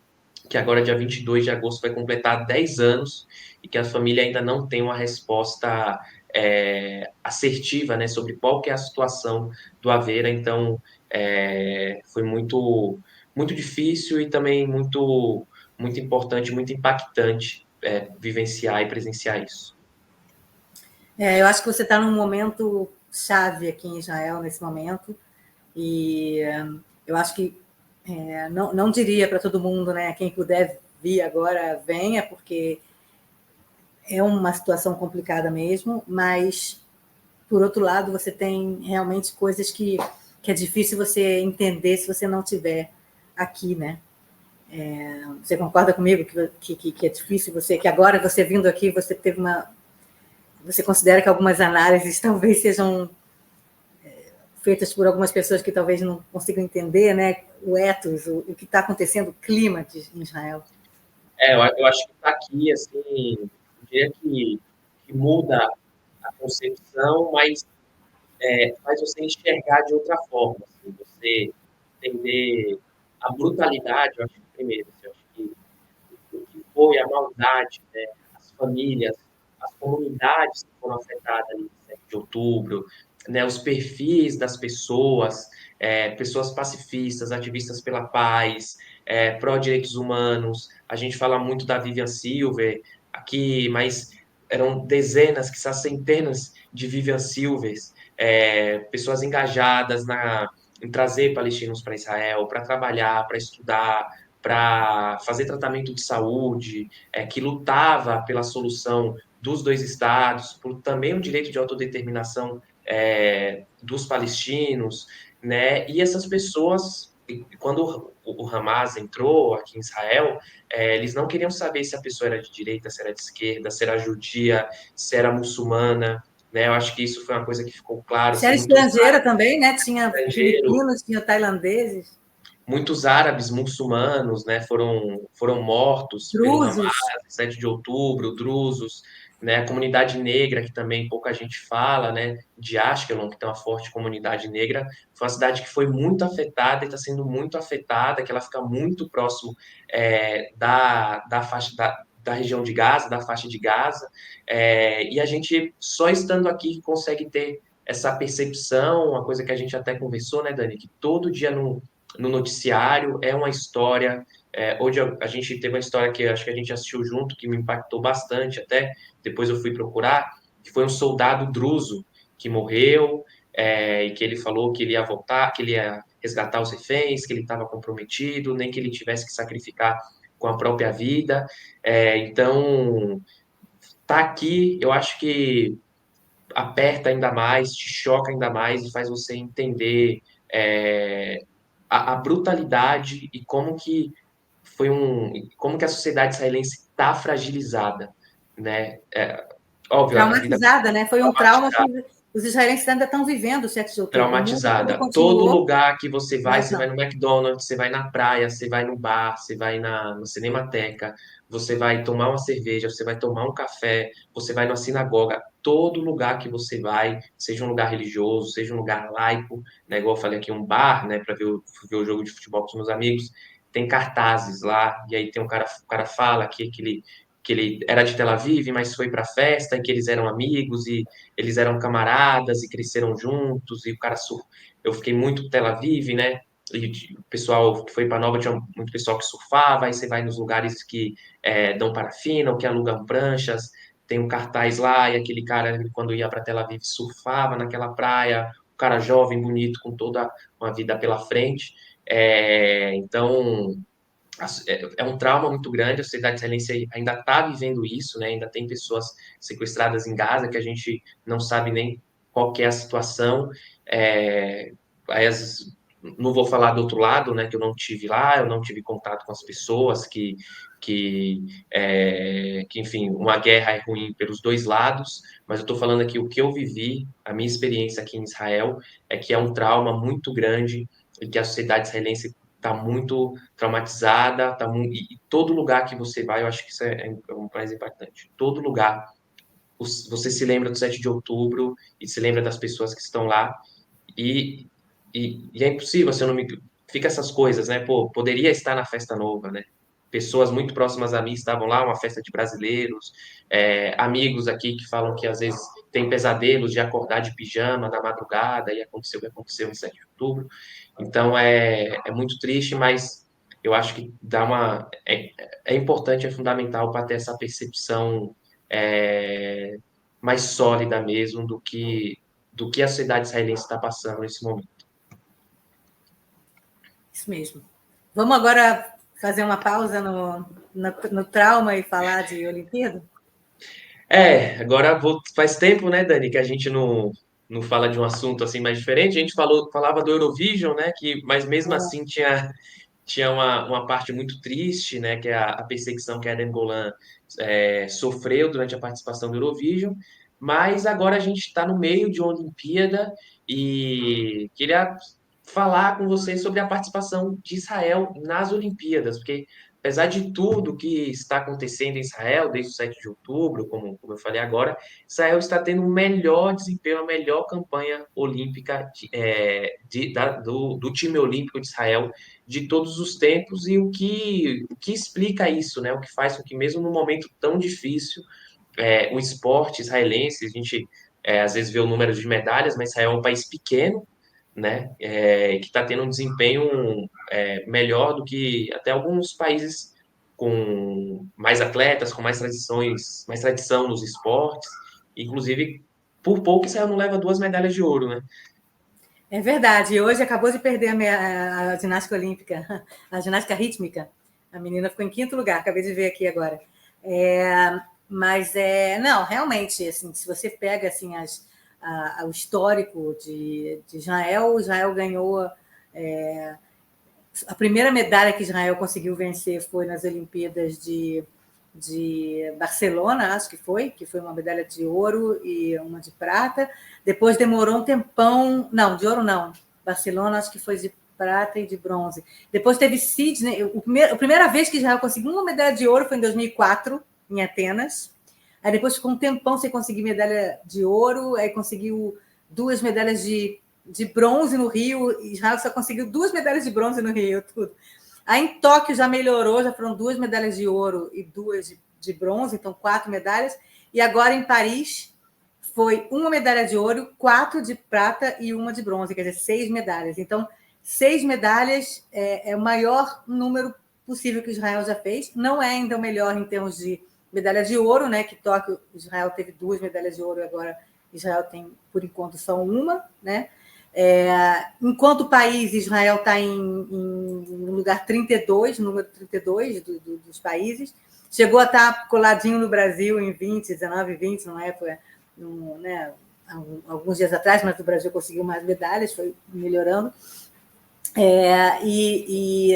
que agora, dia 22 de agosto, vai completar 10 anos e que a família ainda não tem uma resposta assertiva, né, sobre qual que é a situação do Aveira. Então, foi muito difícil e também muito importante, muito impactante vivenciar e presenciar isso. Eu acho que você está num momento chave aqui em Israel nesse momento, e eu acho que não diria para todo mundo, né? Quem puder vir agora, venha, porque é uma situação complicada mesmo, mas, por outro lado, você tem realmente coisas que é difícil você entender se você não tiver aqui, né? Você concorda comigo que é difícil que agora você vindo aqui, você teve você considera que algumas análises talvez sejam feitas por algumas pessoas que talvez não consigam entender, né, o ethos, o que está acontecendo, o clima em Israel? Eu acho que está aqui, assim, eu diria que muda a concepção, mas faz você enxergar de outra forma, assim, você entender a brutalidade, eu acho que primeiro, assim, eu acho que o que foi a maldade, né, as famílias, as comunidades que foram afetadas ali no 7 de outubro, né, os perfis das pessoas, pessoas pacifistas, ativistas pela paz, pró-direitos humanos. A gente fala muito da Vivian Silver, aqui, mas eram dezenas, quizás centenas de Vivian Silvers, pessoas engajadas em trazer palestinos para Israel, para trabalhar, para estudar, para fazer tratamento de saúde, que lutava pela solução dos dois estados, por também o direito de autodeterminação dos palestinos, né? E essas pessoas, quando o Hamas entrou aqui em Israel, eles não queriam saber se a pessoa era de direita, se era de esquerda, se era judia, se era muçulmana, né? Eu acho que isso foi uma coisa que ficou claro, Se assim, era muitos estrangeira também, né? Tinha estrangeiros, filipinos, tinha tailandeses, muitos árabes muçulmanos, né, foram mortos pelo Hamas, drusos. 7 de outubro, drusos, né, a comunidade negra, que também pouca gente fala, né, de Ashkelon, que tem uma forte comunidade negra, foi uma cidade que foi muito afetada e está sendo muito afetada, que ela fica muito próximo da faixa da região de Gaza, da faixa de Gaza, e a gente só estando aqui consegue ter essa percepção, uma coisa que a gente até conversou, né, Dani, que todo dia no noticiário, é uma história. Hoje a gente teve uma história que acho que a gente assistiu junto, que me impactou bastante até, depois eu fui procurar, que foi um soldado druso que morreu, e que ele falou que ele ia voltar, que ele ia resgatar os reféns, que ele estava comprometido, nem que ele tivesse que sacrificar com a própria vida. Então, tá aqui, eu acho que aperta ainda mais, te choca ainda mais e faz você entender é, a brutalidade e como que a sociedade israelense está fragilizada, né? Óbvio, a vida Traumatizada, né? Foi um trauma que traumatizada, os israelenses ainda estão vivendo o 7 de outubro. O mundo todo traumatizada. Todo continuou, lugar que mas você vai não. no McDonald's, você vai na praia, você vai no bar, você vai no Cinemateca, você vai tomar uma cerveja, você vai tomar um café, você vai na sinagoga. Todo lugar que você vai, seja um lugar religioso, seja um lugar laico, né, igual eu falei aqui, um bar, né, para ver o jogo de futebol com os meus amigos, tem cartazes lá, e aí tem o cara fala que ele era de Tel Aviv, mas foi para a festa, e que eles eram amigos, e eles eram camaradas, e cresceram juntos, e o cara eu fiquei muito em Tel Aviv, né? E o pessoal que foi para Nova tinha muito pessoal que surfava, aí você vai nos lugares que dão parafina, ou que alugam pranchas, tem um cartaz lá, e aquele cara, quando ia para Tel Aviv, surfava naquela praia, um cara jovem, bonito, com toda uma vida pela frente. Então, é um trauma muito grande, a sociedade israelense ainda está vivendo isso, né? Ainda tem pessoas sequestradas em Gaza que a gente não sabe nem qual que é a situação. Aí, não vou falar do outro lado, né? Que eu não tive lá, eu não tive contato com as pessoas, que enfim, uma guerra é ruim pelos dois lados, mas eu estou falando aqui o que eu vivi, a minha experiência aqui em Israel, é que é um trauma muito grande e que a sociedade israelense está muito traumatizada, e todo lugar que você vai, eu acho que isso é o mais impactante. Todo lugar, você se lembra do 7 de outubro e se lembra das pessoas que estão lá, e, e é impossível, se eu não me. Fica essas coisas, né? Pô, poderia estar na festa nova, né? Pessoas muito próximas a mim estavam lá, uma festa de brasileiros, amigos aqui que falam que às vezes tem pesadelos de acordar de pijama na madrugada e aconteceu o que aconteceu em 7 de outubro. Então é muito triste, mas eu acho que é importante, é fundamental para ter essa percepção é, mais sólida mesmo do que a sociedade israelense está passando nesse momento. Isso mesmo. Vamos agora fazer uma pausa no trauma e falar de Olimpíada? Agora faz tempo, né, Dani, que a gente não fala de um assunto assim mais diferente. A gente falava do Eurovision, né, mas mesmo assim tinha uma parte muito triste, né, que é a perseguição que a Eden Golan sofreu durante a participação do Eurovision. Mas agora a gente está no meio de uma Olimpíada e queria falar com você sobre a participação de Israel nas Olimpíadas, porque apesar de tudo que está acontecendo em Israel desde o 7 de outubro, como eu falei agora, Israel está tendo o melhor desempenho, a melhor campanha olímpica do time olímpico de Israel de todos os tempos, e o que explica isso, né? O que faz com que, mesmo num momento tão difícil, o esporte israelense, a gente às vezes vê o número de medalhas, mas Israel é um país pequeno, né? Que está tendo um desempenho melhor do que até alguns países com mais atletas, com mais tradição nos esportes. Inclusive, por pouco Israel não leva 2 medalhas de ouro, né? É verdade. Hoje acabou de perder a ginástica olímpica, a ginástica rítmica. A menina ficou em quinto lugar, acabei de ver aqui agora. Mas não, realmente, assim, se você pega assim o histórico de Israel, Israel ganhou a primeira medalha que Israel conseguiu vencer foi nas Olimpíadas de Barcelona, acho que foi uma medalha de ouro e uma de prata. Depois demorou um tempão, não, de ouro não. Barcelona acho que foi de prata e de bronze. Depois teve Sydney, a primeira vez que Israel conseguiu uma medalha de ouro foi em 2004, em Atenas. Aí depois ficou um tempão sem conseguir medalha de ouro, aí conseguiu 2 medalhas de bronze no Rio. Israel só conseguiu 2 medalhas de bronze no Rio, tudo. Aí em Tóquio já melhorou, já foram 2 medalhas de ouro e 2 de bronze, então 4 medalhas. E agora em Paris foi 1 medalha de ouro, 4 de prata e 1 de bronze, quer dizer, 6 medalhas. Então, 6 medalhas é o maior número possível que Israel já fez. Não é ainda o melhor em termos de medalha de ouro, né? Que Tóquio, Israel teve 2 medalhas de ouro e agora Israel tem, por enquanto, só uma, né? Enquanto país, Israel está no lugar 32, número 32 dos países. Chegou a estar coladinho no Brasil em 20, 19, 20, numa época, né, alguns dias atrás, mas o Brasil conseguiu mais medalhas, foi melhorando. E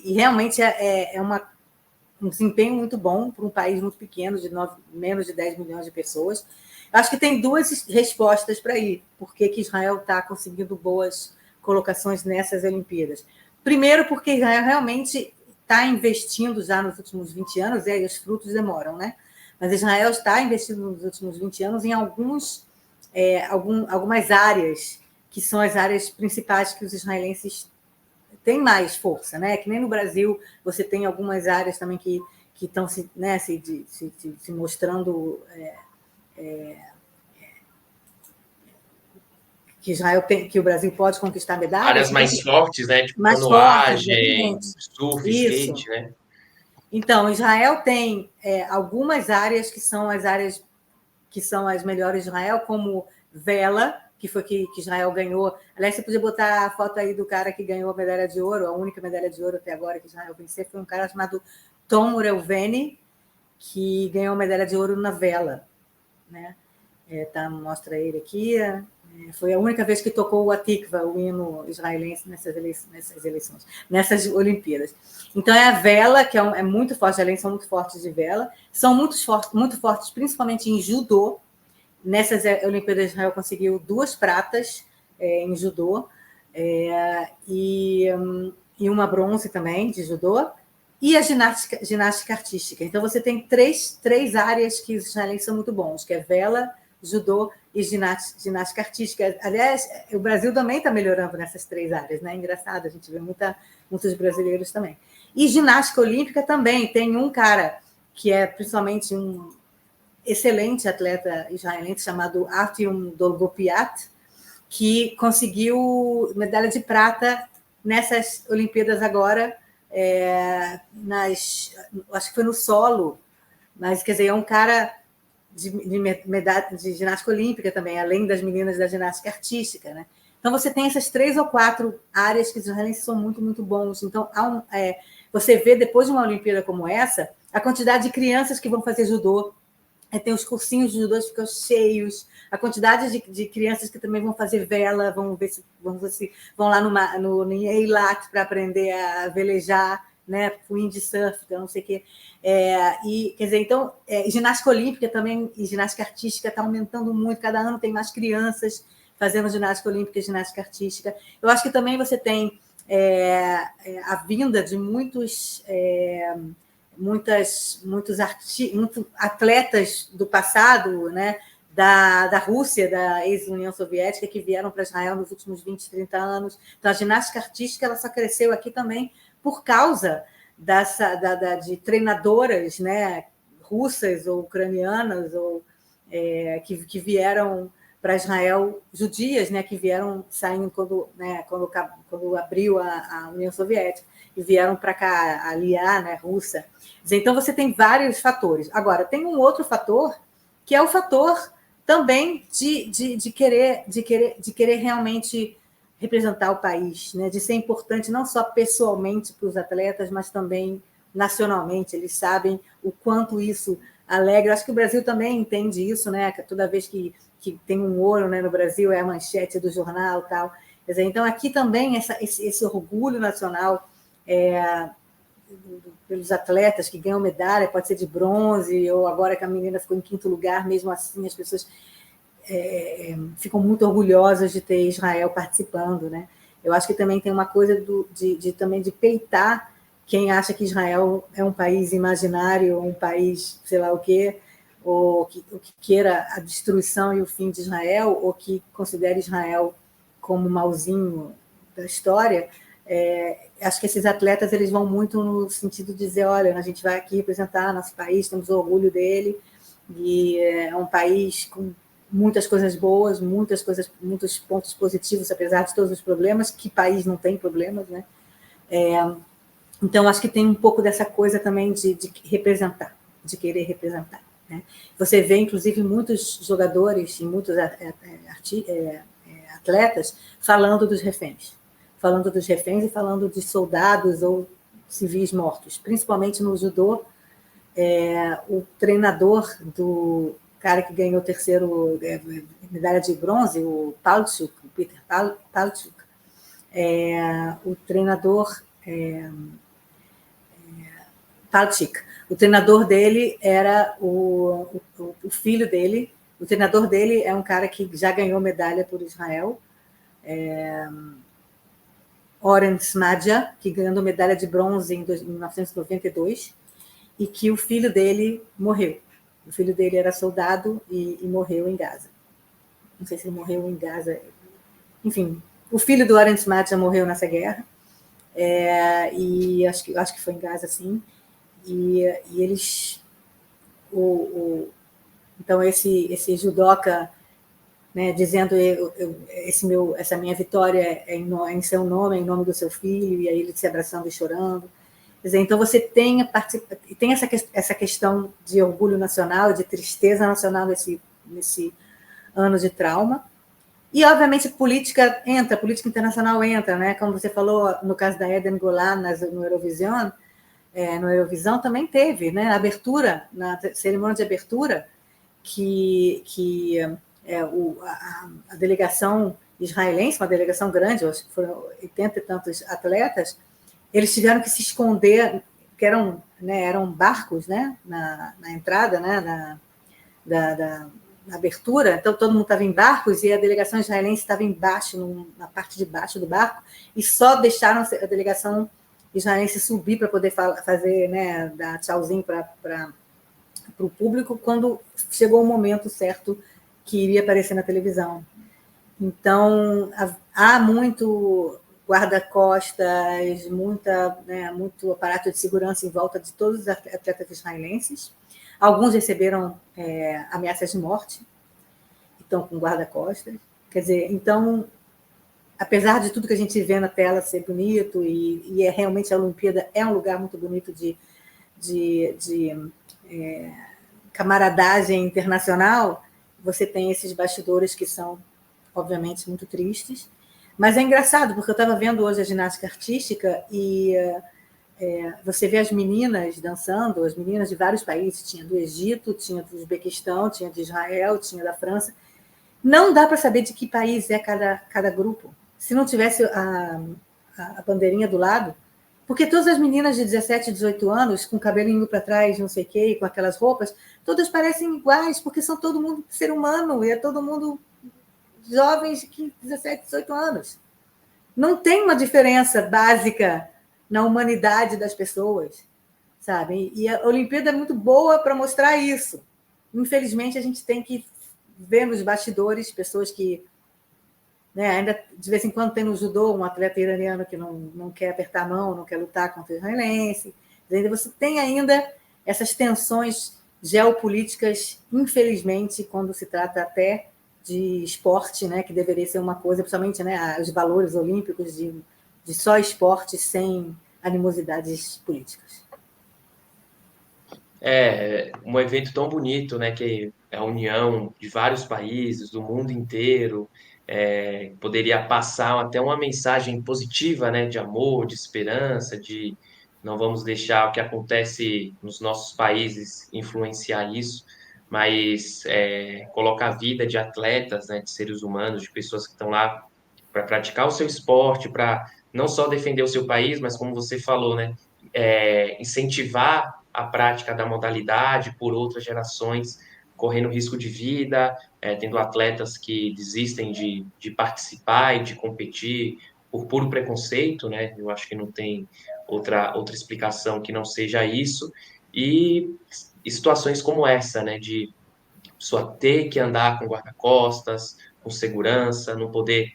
realmente um desempenho muito bom para um país muito pequeno, de menos de 10 milhões de pessoas. Acho que tem 2 respostas para ir, por que Israel está conseguindo boas colocações nessas Olimpíadas. Primeiro, porque Israel realmente está investindo já nos últimos 20 anos, e aí os frutos demoram, né? Mas Israel está investindo nos últimos 20 anos em algumas áreas, que são as áreas principais que os israelenses têm mais força, né? Que nem no Brasil você tem algumas áreas também que estão se mostrando que Israel tem, que o Brasil pode conquistar medalhas. Áreas mais fortes, né? Tipo Mais fortes, canoagem, exatamente. surf, Isso. skate, né? Então, Israel tem algumas áreas que são as melhores de Israel, como vela, que foi que Israel ganhou. Aliás, você podia botar a foto aí do cara que ganhou a medalha de ouro, a única medalha de ouro até agora que Israel venceu, foi um cara chamado Tom Reuveni, que ganhou a medalha de ouro na vela, né? Mostra ele aqui. Foi a única vez que tocou o Atikva, o hino israelense, nessas eleições, nessas Olimpíadas. Então, é a vela, que é muito forte, os israelenses são muito fortes de vela, são muito fortes, principalmente em judô. Nessas Olimpíadas, Israel conseguiu 2 pratas em judô e uma bronze também de judô, e a ginástica artística. Então, você tem três áreas que os israelenses são muito bons, que é vela, judô e ginástica artística. Aliás, o Brasil também está melhorando nessas 3 áreas, né? Engraçado, a gente vê muitos brasileiros também. E ginástica olímpica também, tem um cara que é principalmente um excelente atleta israelense chamado Artyom Dolgopiat, que conseguiu medalha de prata nessas Olimpíadas agora, acho que foi no solo, mas quer dizer, é um cara de ginástica olímpica também, além das meninas da ginástica artística, né? Então você tem essas 3 ou 4 áreas que os israelenses são muito, muito bons. Então você vê depois de uma Olimpíada como essa, a quantidade de crianças que vão fazer judô. Tem os cursinhos de judô que ficam cheios, a quantidade de crianças que também vão fazer vela, vão lá no Eilat para aprender a velejar, né, windsurf, então não sei o quê. E, quer dizer, então, ginástica olímpica também, e ginástica artística está aumentando muito, cada ano tem mais crianças fazendo ginástica olímpica e ginástica artística. Eu acho que também você tem a vinda de muitos atletas do passado, né, da Rússia, da ex-União Soviética, que vieram para Israel nos últimos 20, 30 anos. Então, a ginástica artística ela só cresceu aqui também por causa de treinadoras, né, russas ou ucranianas, ou, que vieram para Israel, judias, né, que vieram saindo quando abriu a União Soviética, e vieram para cá, aliar, né, russa. Então, você tem vários fatores. Agora, tem um outro fator, que é o fator também de querer realmente representar o país, né, de ser importante não só pessoalmente para os atletas, mas também nacionalmente. Eles sabem o quanto isso alegra. Acho que o Brasil também entende isso, né? Toda vez que tem um ouro, né, no Brasil, é a manchete do jornal, tal. Quer dizer, então, aqui também esse orgulho nacional pelos atletas que ganham medalha, pode ser de bronze, ou agora que a menina ficou em 5º lugar, mesmo assim as pessoas ficam muito orgulhosas de ter Israel participando, né? Eu acho que também tem uma coisa também de peitar quem acha que Israel é um país imaginário, um país, sei lá o quê, ou que queira a destruição e o fim de Israel, ou que considere Israel como o malzinho da história. Acho que esses atletas eles vão muito no sentido de dizer, olha, a gente vai aqui representar nosso país, temos orgulho dele, e é um país com muitas coisas boas, muitos pontos positivos, apesar de todos os problemas. Que país não tem problemas, né? Então, acho que tem um pouco dessa coisa também de representar, de querer representar, né? Você vê, inclusive, muitos jogadores e muitos atletas falando dos reféns e falando de soldados ou civis mortos, principalmente no judô. O treinador do cara que ganhou medalha de bronze, o Peter Palchuk, o treinador Palchik. O treinador dele era o filho dele. O treinador dele é um cara que já ganhou medalha por Israel, Oren Smadja, que ganhou medalha de bronze em 1992, e que o filho dele morreu. O filho dele era soldado e morreu em Gaza. Não sei se ele morreu em Gaza. Enfim, o filho do Oren Smadja morreu nessa guerra, e acho que foi em Gaza, sim. E eles... Então, esse judoca, né, dizendo essa minha vitória é em seu nome, é em nome do seu filho, e aí ele se abraçando e chorando. Quer dizer, então você tem essa questão de orgulho nacional, de tristeza nacional nesse ano de trauma. E, obviamente, política internacional entra, né? Como você falou, no caso da Eden Golan no Eurovision, no Eurovisão também teve, né? Na cerimônia de abertura, a delegação israelense, uma delegação grande, acho que foram 80 e tantos atletas, eles tiveram que se esconder, porque eram barcos, né, na entrada, né, da abertura. Então, todo mundo estava em barcos e a delegação israelense estava embaixo, na parte de baixo do barco, e só deixaram a delegação israelense subir para poder fazer, né, dar tchauzinho para o público, quando chegou o momento certo que iria aparecer na televisão. Então, há muito guarda-costas, muito aparato de segurança em volta de todos os atletas israelenses. Alguns receberam ameaças de morte, estão com guarda-costas. Quer dizer, então, apesar de tudo que a gente vê na tela ser bonito, e realmente a Olimpíada é um lugar muito bonito de camaradagem internacional, você tem esses bastidores que são, obviamente, muito tristes. Mas é engraçado, porque eu estava vendo hoje a ginástica artística e você vê as meninas dançando, as meninas de vários países, tinha do Egito, tinha do Uzbequistão, tinha de Israel, tinha da França. Não dá para saber de que país é cada grupo. Se não tivesse a bandeirinha do lado, porque todas as meninas de 17, 18 anos, com o cabelinho para trás, não sei o quê, com aquelas roupas, todas parecem iguais, porque são todo mundo ser humano, e é todo mundo jovens de 17, 18 anos. Não tem uma diferença básica na humanidade das pessoas, sabe? E a Olimpíada é muito boa para mostrar isso. Infelizmente, a gente tem que ver nos bastidores pessoas que, né, ainda de vez em quando tem no judô um atleta iraniano que não quer apertar a mão, não quer lutar contra o israelense. Você tem ainda essas tensões geopolíticas, infelizmente, quando se trata até de esporte, né, que deveria ser uma coisa, principalmente, né, os valores olímpicos de só esporte sem animosidades políticas. É um evento tão bonito, né, que é a união de vários países, do mundo inteiro, poderia passar até uma mensagem positiva, né, de amor, de esperança, de não vamos deixar o que acontece nos nossos países influenciar isso, mas colocar a vida de atletas, né, de seres humanos, de pessoas que estão lá para praticar o seu esporte, para não só defender o seu país, mas como você falou, né, incentivar a prática da modalidade por outras gerações, correndo risco de vida, tendo atletas que desistem de participar e de competir por puro preconceito, né? Eu acho que não tem outra explicação que não seja isso. E situações como essa, né? De pessoa ter que andar com guarda-costas, com segurança, não poder.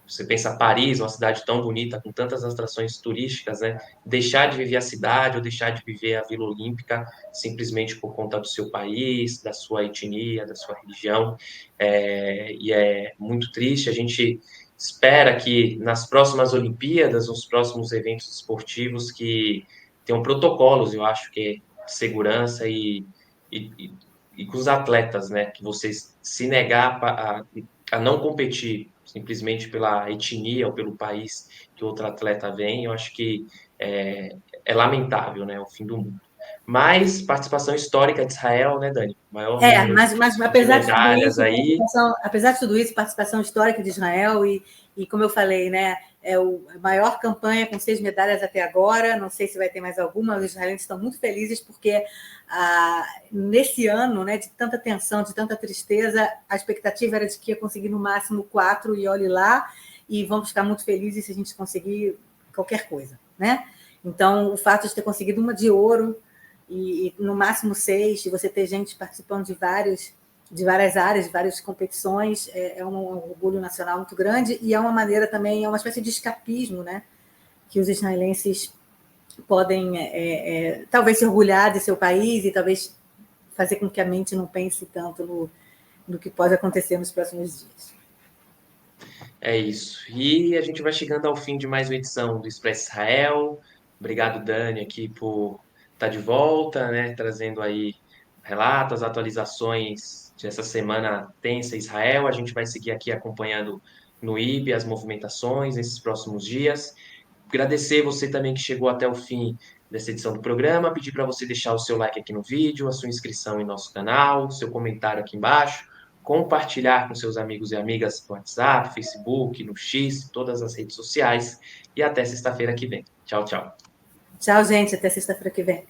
Você pensa Paris, uma cidade tão bonita, com tantas atrações turísticas, né? Deixar de viver a cidade ou deixar de viver a Vila Olímpica simplesmente por conta do seu país, da sua etnia, da sua religião. E é muito triste. A gente espera que nas próximas Olimpíadas, nos próximos eventos esportivos, que tenham protocolos, eu acho que de segurança e, e com os atletas, né? Que você se negar a não competir simplesmente pela etnia ou pelo país que outro atleta vem, eu acho que é lamentável, né? O fim do mundo. Mas participação histórica de Israel, né, Dani? Maior número Mas de apesar de tudo medalhas isso, aí. apesar de tudo isso, participação histórica de Israel e como eu falei, né, a maior campanha com 6 medalhas até agora. Não sei se vai ter mais alguma. Os israelenses estão muito felizes porque nesse ano, né, de tanta tensão, de tanta tristeza, a expectativa era de que ia conseguir no máximo 4 e olhe lá, e vamos ficar muito felizes se a gente conseguir qualquer coisa, né? Então, o fato de ter conseguido uma de ouro e no máximo 6, e você ter gente participando de várias áreas, de várias competições, é um orgulho nacional muito grande, e é uma maneira também, é uma espécie de escapismo, né, que os israelenses podem talvez se orgulhar de seu país e talvez fazer com que a mente não pense tanto no que pode acontecer nos próximos dias. É isso. E a gente vai chegando ao fim de mais uma edição do Expresso Israel. Obrigado, Dani, aqui por estar de volta, né? Trazendo aí relatos, atualizações dessa semana tensa em Israel. A gente vai seguir aqui acompanhando no IB as movimentações nesses próximos dias. Agradecer você também que chegou até o fim dessa edição do programa. Pedir para você deixar o seu like aqui no vídeo, a sua inscrição em nosso canal, seu comentário aqui embaixo, compartilhar com seus amigos e amigas no WhatsApp, Facebook, no X, todas as redes sociais. E até sexta-feira que vem. Tchau, tchau. Tchau, gente. Até sexta-feira que vem.